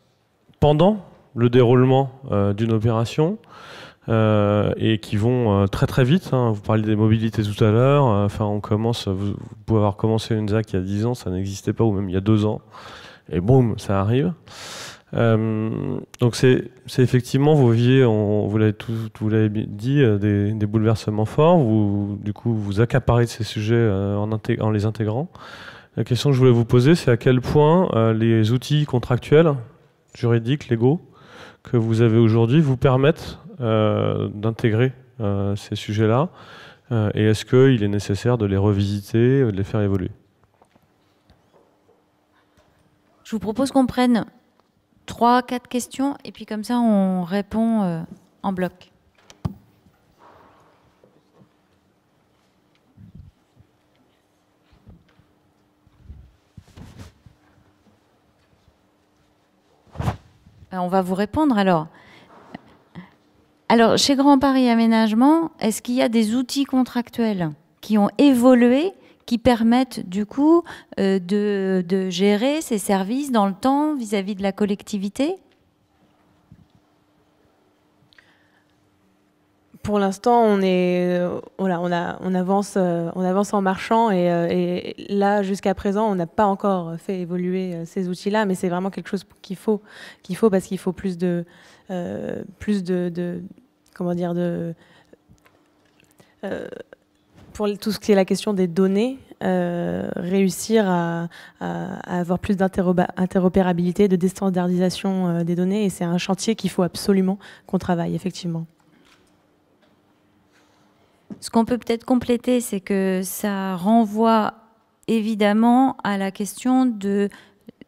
pendant le déroulement d'une opération et qui vont très très vite. Vous parliez des mobilités tout à l'heure. On commence, vous pouvez avoir commencé une ZAC il y a 10 ans, ça n'existait pas, ou même il y a 2 ans. Et boum, ça arrive. Donc c'est effectivement, vous viviez, vous l'avez dit, des bouleversements forts. Du coup, vous accaparez de ces sujets en les intégrant. La question que je voulais vous poser, c'est à quel point les outils contractuels, juridiques, légaux, que vous avez aujourd'hui vous permettent d'intégrer ces sujets-là, et est-ce qu'il est nécessaire de les revisiter, de les faire évoluer? Je vous propose qu'on prenne 3-4 questions, et puis comme ça, on répond en bloc. On va vous répondre alors. Alors, chez Grand Paris Aménagement, est-ce qu'il y a des outils contractuels qui ont évolué, qui permettent du coup de gérer ces services dans le temps vis-à-vis de la collectivité? Pour l'instant, on avance en marchant et là, jusqu'à présent, on n'a pas encore fait évoluer ces outils-là, mais c'est vraiment quelque chose qu'il faut parce qu'il faut plus de comment dire, pour tout ce qui est la question des données, réussir à avoir plus d'interopérabilité, de déstandardisation des données, et c'est un chantier qu'il faut absolument qu'on travaille, effectivement. Ce qu'on peut peut-être compléter, c'est que ça renvoie évidemment à la question du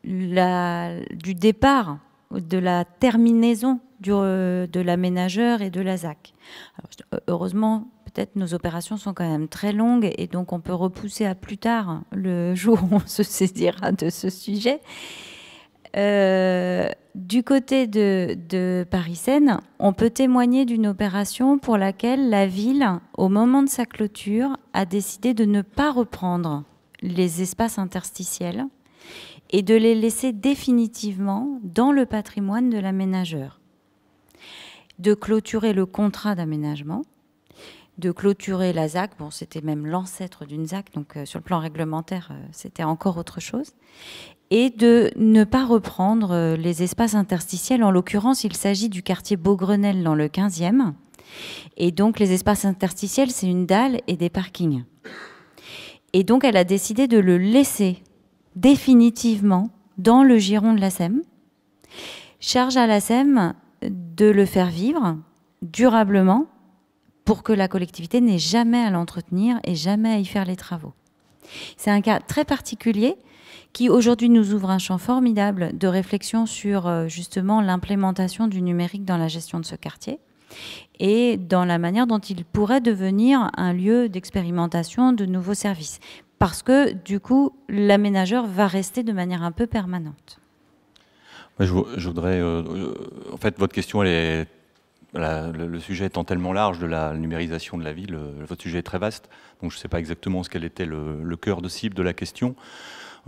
départ, de la terminaison de l'aménageur et de la ZAC. Alors, heureusement, peut-être nos opérations sont quand même très longues et donc on peut repousser à plus tard le jour où on se saisira de ce sujet. Du côté de Paris-Seine, on peut témoigner d'une opération pour laquelle la ville, au moment de sa clôture, a décidé de ne pas reprendre les espaces interstitiels et de les laisser définitivement dans le patrimoine de l'aménageur. De clôturer le contrat d'aménagement, de clôturer la ZAC, bon, c'était même l'ancêtre d'une ZAC, donc sur le plan réglementaire, c'était encore autre chose, et de ne pas reprendre les espaces interstitiels. En l'occurrence, il s'agit du quartier Beaugrenelle dans le 15e, et donc les espaces interstitiels, c'est une dalle et des parkings. Et donc elle a décidé de le laisser définitivement dans le giron de la SEM. Charge à la SEM de le faire vivre durablement pour que la collectivité n'ait jamais à l'entretenir et jamais à y faire les travaux. C'est un cas très particulier qui aujourd'hui nous ouvre un champ formidable de réflexion sur justement l'implémentation du numérique dans la gestion de ce quartier et dans la manière dont il pourrait devenir un lieu d'expérimentation de nouveaux services. Parce que du coup, l'aménageur va rester de manière un peu permanente. Je voudrais... en fait, votre question, elle est... le sujet étant tellement large de la numérisation de la ville, votre sujet est très vaste, donc je ne sais pas exactement quel était le cœur de cible de la question.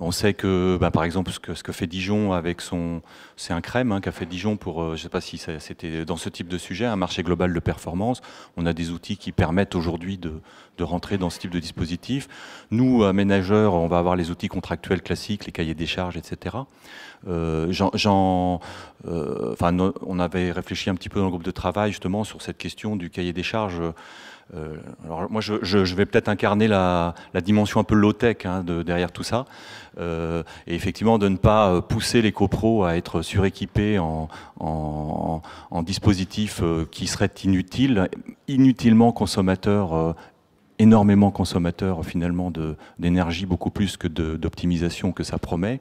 On sait que, par exemple, ce que fait Dijon avec son... C'est un crème qu'a fait Dijon pour, je ne sais pas si c'était dans ce type de sujet, un marché global de performance. On a des outils qui permettent aujourd'hui de rentrer dans ce type de dispositif. Nous, aménageurs, on va avoir les outils contractuels classiques, les cahiers des charges, etc. On avait réfléchi un petit peu dans le groupe de travail justement sur cette question du cahier des charges. Alors moi, je vais peut-être incarner la dimension un peu low-tech derrière tout ça, et effectivement de ne pas pousser les copros à être suréquipés en dispositifs qui seraient inutilement consommateurs, énormément consommateurs finalement d'énergie, beaucoup plus que d'optimisation que ça promet.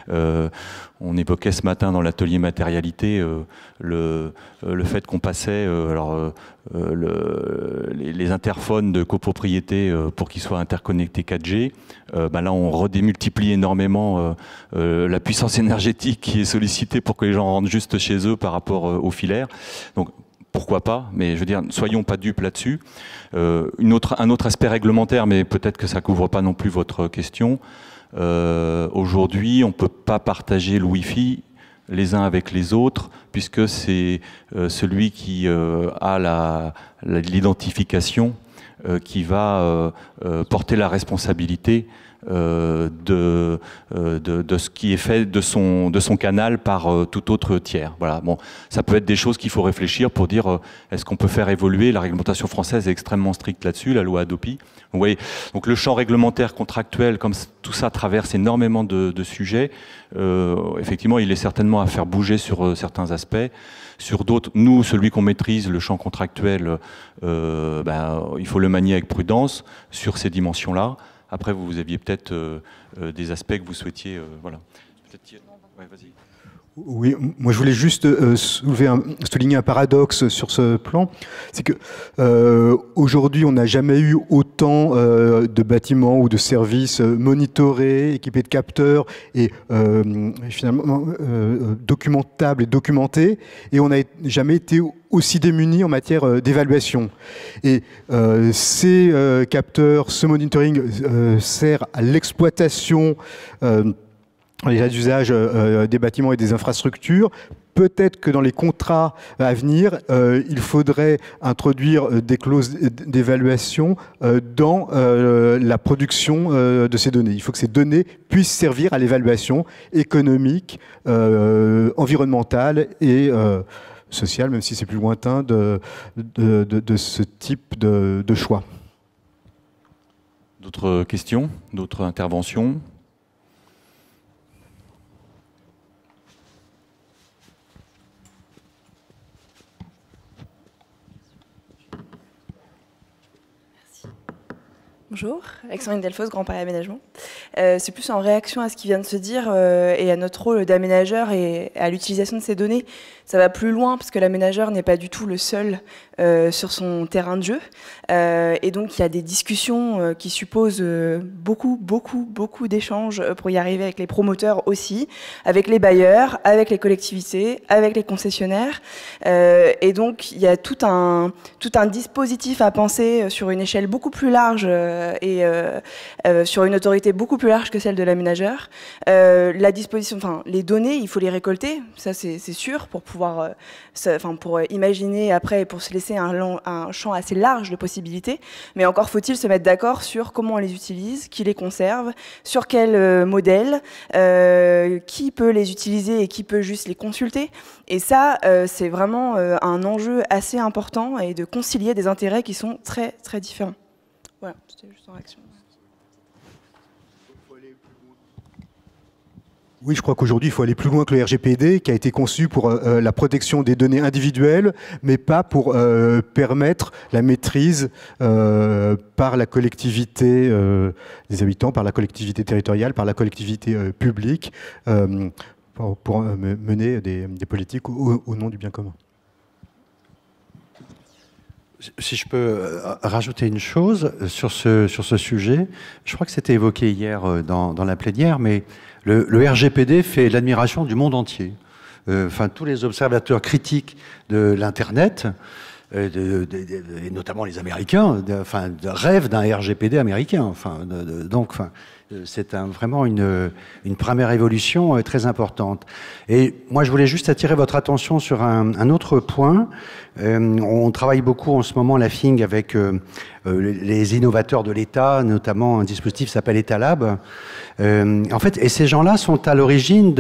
On évoquait ce matin dans l'atelier matérialité le fait qu'on passait les interphones de copropriété pour qu'ils soient interconnectés 4G. Là, on redémultiplie énormément la puissance énergétique qui est sollicitée pour que les gens rentrent juste chez eux par rapport aux filaires. Donc, pourquoi pas, mais je veux dire, ne soyons pas dupes là-dessus. Un autre aspect réglementaire, mais peut-être que ça ne couvre pas non plus votre question. Aujourd'hui, on ne peut pas partager le Wi-Fi les uns avec les autres, puisque c'est celui qui a l'identification qui va porter la responsabilité de ce qui est fait de son canal par tout autre tiers. Voilà. Bon, ça peut être des choses qu'il faut réfléchir pour dire est-ce qu'on peut faire évoluer. La réglementation française est extrêmement stricte là-dessus, la loi Hadopi. Vous voyez, donc le champ réglementaire contractuel, comme tout ça traverse énormément de sujets, effectivement, il est certainement à faire bouger sur certains aspects. Sur d'autres, nous, celui qu'on maîtrise, le champ contractuel, il faut le manier avec prudence sur ces dimensions-là. Après, vous aviez peut-être des aspects que vous souhaitiez... voilà. Ouais, vas-y. Oui, moi je voulais juste souligner un paradoxe sur ce plan. C'est que aujourd'hui, on n'a jamais eu autant de bâtiments ou de services monitorés, équipés de capteurs et finalement documentables et documentés. Et on n'a jamais été aussi démunis en matière d'évaluation. Et ces capteurs, ce monitoring sert à l'exploitation les cas d'usage des bâtiments et des infrastructures peut-être que dans les contrats à venir, il faudrait introduire des clauses d'évaluation dans la production de ces données. Il faut que ces données puissent servir à l'évaluation économique, environnementale et sociale, même si c'est plus lointain, de ce type de choix. D'autres questions? D'autres interventions? Bonjour, Alexandrine Delfos, Grand Paris Aménagement. C'est plus en réaction à ce qui vient de se dire et à notre rôle d'aménageur et à l'utilisation de ces données. Ça va plus loin parce que l'aménageur n'est pas du tout le seul sur son terrain de jeu. Et donc il y a des discussions qui supposent beaucoup d'échanges pour y arriver avec les promoteurs aussi, avec les bailleurs, avec les collectivités, avec les concessionnaires. Et donc il y a tout un dispositif à penser sur une échelle beaucoup plus large et sur une autorité beaucoup plus large que celle de l'aménageur. La disposition, enfin les données, il faut les récolter, ça c'est sûr, pour pouvoir, pour imaginer après et pour se laisser un champ assez large de possibilités. Mais encore faut-il se mettre d'accord sur comment on les utilise, qui les conserve, sur quel modèle, qui peut les utiliser et qui peut juste les consulter. Et ça, c'est vraiment un enjeu assez important et de concilier des intérêts qui sont très très différents. Voilà, c'était juste en réaction. Oui, je crois qu'aujourd'hui, il faut aller plus loin que le RGPD, qui a été conçu pour la protection des données individuelles, mais pas pour permettre la maîtrise par la collectivité des habitants, par la collectivité territoriale, par la collectivité publique, pour mener des politiques au nom du bien commun. Si je peux rajouter une chose sur ce sujet, je crois que c'était évoqué hier dans la plénière, mais le RGPD fait l'admiration du monde entier. Enfin, tous les observateurs critiques de l'Internet, et notamment les Américains, rêvent d'un RGPD américain. Donc, c'est vraiment une première évolution très importante. Et moi, je voulais juste attirer votre attention sur un autre point. On travaille beaucoup en ce moment, la FING, avec les innovateurs de l'État, notamment un dispositif qui s'appelle Etalab. En fait, et ces gens-là sont à l'origine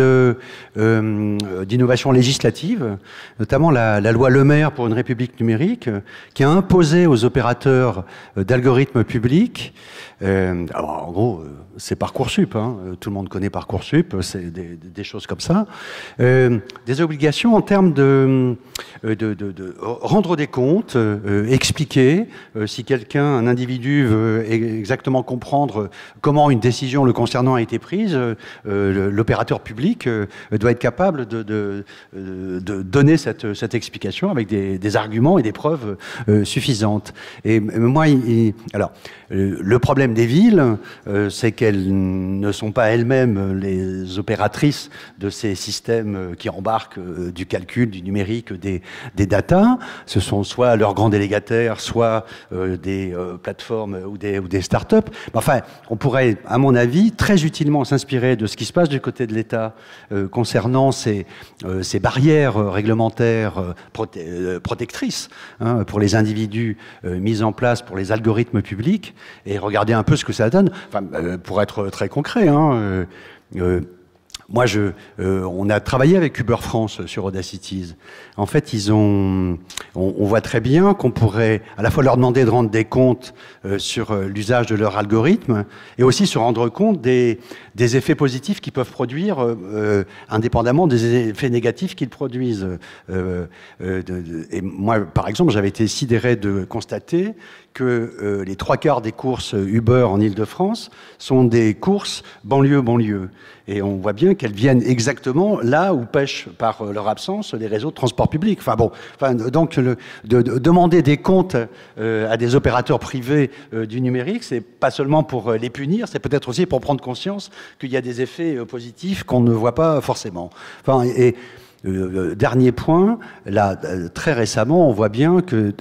d'innovations législatives, notamment la loi Le Maire pour une République numérique, qui a imposé aux opérateurs d'algorithmes publics, alors en gros, c'est Parcoursup, hein, tout le monde connaît Parcoursup, c'est des choses comme ça, des obligations en termes de rendre des comptes, expliquer si quelqu'un, un individu veut exactement comprendre comment une décision le concernant a été prise, l'opérateur public doit être capable de donner cette explication avec des arguments et des preuves suffisantes. Et moi, alors, le problème des villes, c'est qu'elles ne sont pas elles-mêmes les opératrices de ces systèmes qui embarquent du calcul, du numérique, des data. Ce sont soit leurs grands délégataires, soit des plateformes ou des start-up. Enfin, on pourrait, à mon avis, très utilement s'inspirer de ce qui se passe du côté de l'État concernant ces barrières réglementaires protectrices pour les individus mises en place pour les algorithmes publics et regarder un peu ce que ça donne. Enfin, pour être très concret, moi, on a travaillé avec Uber France sur Audacities. En fait, on voit très bien qu'on pourrait à la fois leur demander de rendre des comptes sur l'usage de leur algorithme et aussi se rendre compte des effets positifs qu'ils peuvent produire indépendamment des effets négatifs qu'ils produisent. Et moi, par exemple, j'avais été sidéré de constater que les 3/4 des courses Uber en Ile-de-France sont des courses banlieue. Et on voit bien qu'elles viennent exactement là où pêchent par leur absence les réseaux de transport public. Donc de demander des comptes à des opérateurs privés du numérique, c'est pas seulement pour les punir, c'est peut-être aussi pour prendre conscience qu'il y a des effets positifs qu'on ne voit pas forcément. Dernier point, là, très récemment, on voit bien que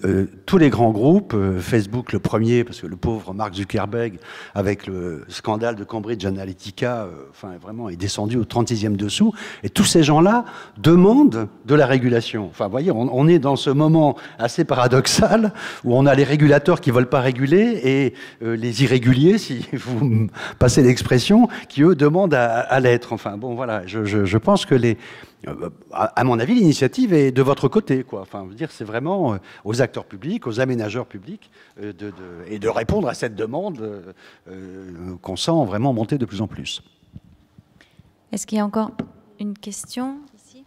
tous les grands groupes, Facebook le premier, parce que le pauvre Mark Zuckerberg, avec le scandale de Cambridge Analytica, enfin vraiment est descendu au 36e dessous, et tous ces gens-là demandent de la régulation. Enfin, vous voyez, on est dans ce moment assez paradoxal où on a les régulateurs qui ne veulent pas réguler et les irréguliers, si vous passez l'expression, qui eux demandent à l'être. Enfin, bon, voilà, je pense que à mon avis, l'initiative est de votre côté, quoi. Enfin, je veux dire, c'est vraiment aux acteurs publics, aux aménageurs publics, et de répondre à cette demande qu'on sent vraiment monter de plus en plus. Est-ce qu'il y a encore une question ici ?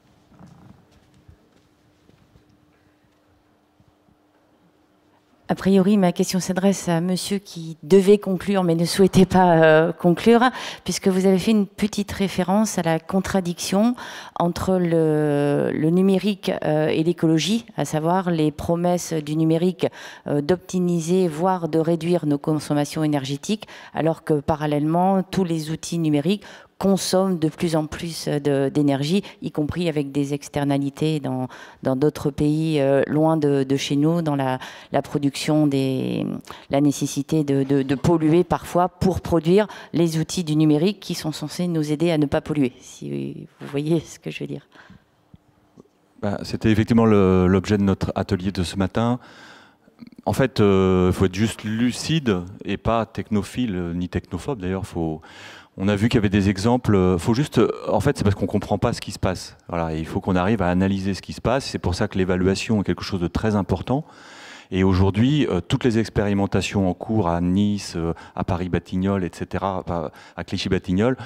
A priori, ma question s'adresse à monsieur qui devait conclure mais ne souhaitait pas conclure, puisque vous avez fait une petite référence à la contradiction entre le numérique et l'écologie, à savoir les promesses du numérique d'optimiser, voire de réduire nos consommations énergétiques, alors que parallèlement, tous les outils numériques consomment de plus en plus d'énergie, y compris avec des externalités dans d'autres pays loin de chez nous, dans la production, la nécessité de polluer parfois pour produire les outils du numérique qui sont censés nous aider à ne pas polluer, si vous voyez ce que je veux dire. C'était effectivement l'objet de notre atelier de ce matin. En fait, il faut être juste lucide et pas technophile ni technophobe. D'ailleurs, on a vu qu'il y avait des exemples. Faut juste, en fait, c'est parce qu'on comprend pas ce qui se passe. Voilà, et il faut qu'on arrive à analyser ce qui se passe. C'est pour ça que l'évaluation est quelque chose de très important. Et aujourd'hui, toutes les expérimentations en cours à Nice, à Paris-Batignolles, etc., à Clichy-Batignolles,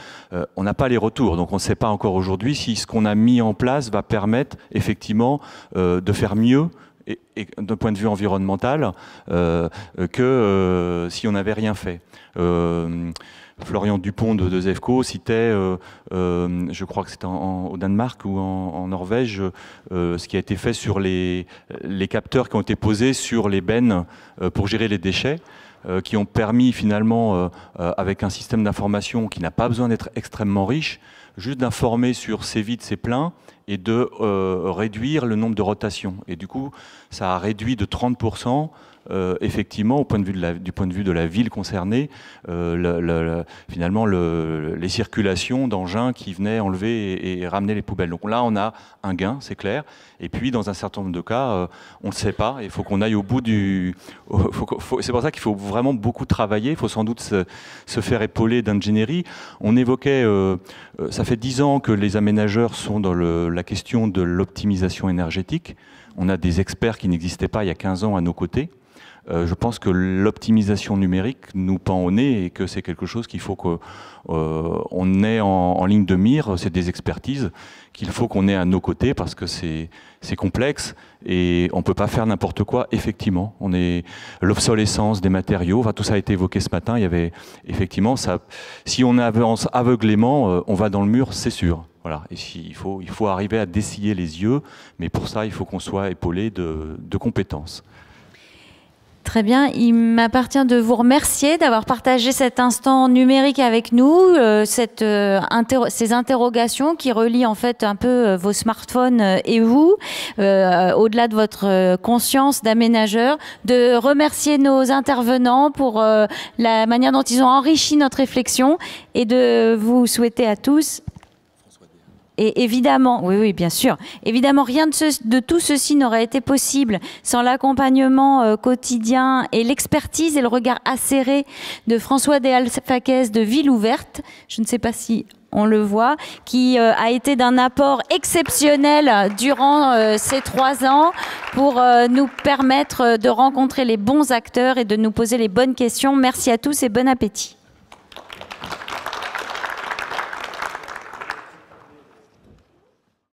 on n'a pas les retours. Donc on ne sait pas encore aujourd'hui si ce qu'on a mis en place va permettre effectivement de faire mieux et d'un point de vue environnemental que si on n'avait rien fait. Florian Dupont de Zefco citait, je crois que c'était au Danemark ou en Norvège, ce qui a été fait sur les capteurs qui ont été posés sur les bennes pour gérer les déchets, qui ont permis finalement, avec un système d'information qui n'a pas besoin d'être extrêmement riche, juste d'informer sur ces vides, ces pleins, et de réduire le nombre de rotations. Et du coup, ça a réduit de 30%, effectivement, du point de vue de la ville concernée, finalement, les circulations d'engins qui venaient enlever et ramener les poubelles. Donc là, on a un gain, c'est clair. Et puis, dans un certain nombre de cas, on ne sait pas. Il faut qu'on aille au bout du... c'est pour ça qu'il faut vraiment beaucoup travailler. Il faut sans doute se faire épauler d'ingénierie. On évoquait... ça fait 10 ans que les aménageurs sont dans la question de l'optimisation énergétique. On a des experts qui n'existaient pas il y a 15 ans à nos côtés. Je pense que l'optimisation numérique nous pend au nez et que c'est quelque chose qu'il faut qu'on ait en ligne de mire. C'est des expertises qu'il faut qu'on ait à nos côtés parce que c'est complexe et on ne peut pas faire n'importe quoi, effectivement. L'obsolescence des matériaux, enfin, tout ça a été évoqué ce matin. Il y avait effectivement ça. Si on avance aveuglément, on va dans le mur, c'est sûr. Voilà. Et il faut arriver à dessiller les yeux, mais pour ça, il faut qu'on soit épaulé de compétences. Très bien, il m'appartient de vous remercier d'avoir partagé cet instant numérique avec nous, ces interrogations qui relient en fait un peu vos smartphones et vous, au-delà de votre conscience d'aménageur, de remercier nos intervenants pour la manière dont ils ont enrichi notre réflexion et de vous souhaiter à tous... Et évidemment, oui, bien sûr. Évidemment, rien de tout ceci n'aurait été possible sans l'accompagnement quotidien et l'expertise et le regard acéré de François de Alfaques de Ville Ouverte. Je ne sais pas si on le voit, qui a été d'un apport exceptionnel durant ces 3 ans pour nous permettre de rencontrer les bons acteurs et de nous poser les bonnes questions. Merci à tous et bon appétit.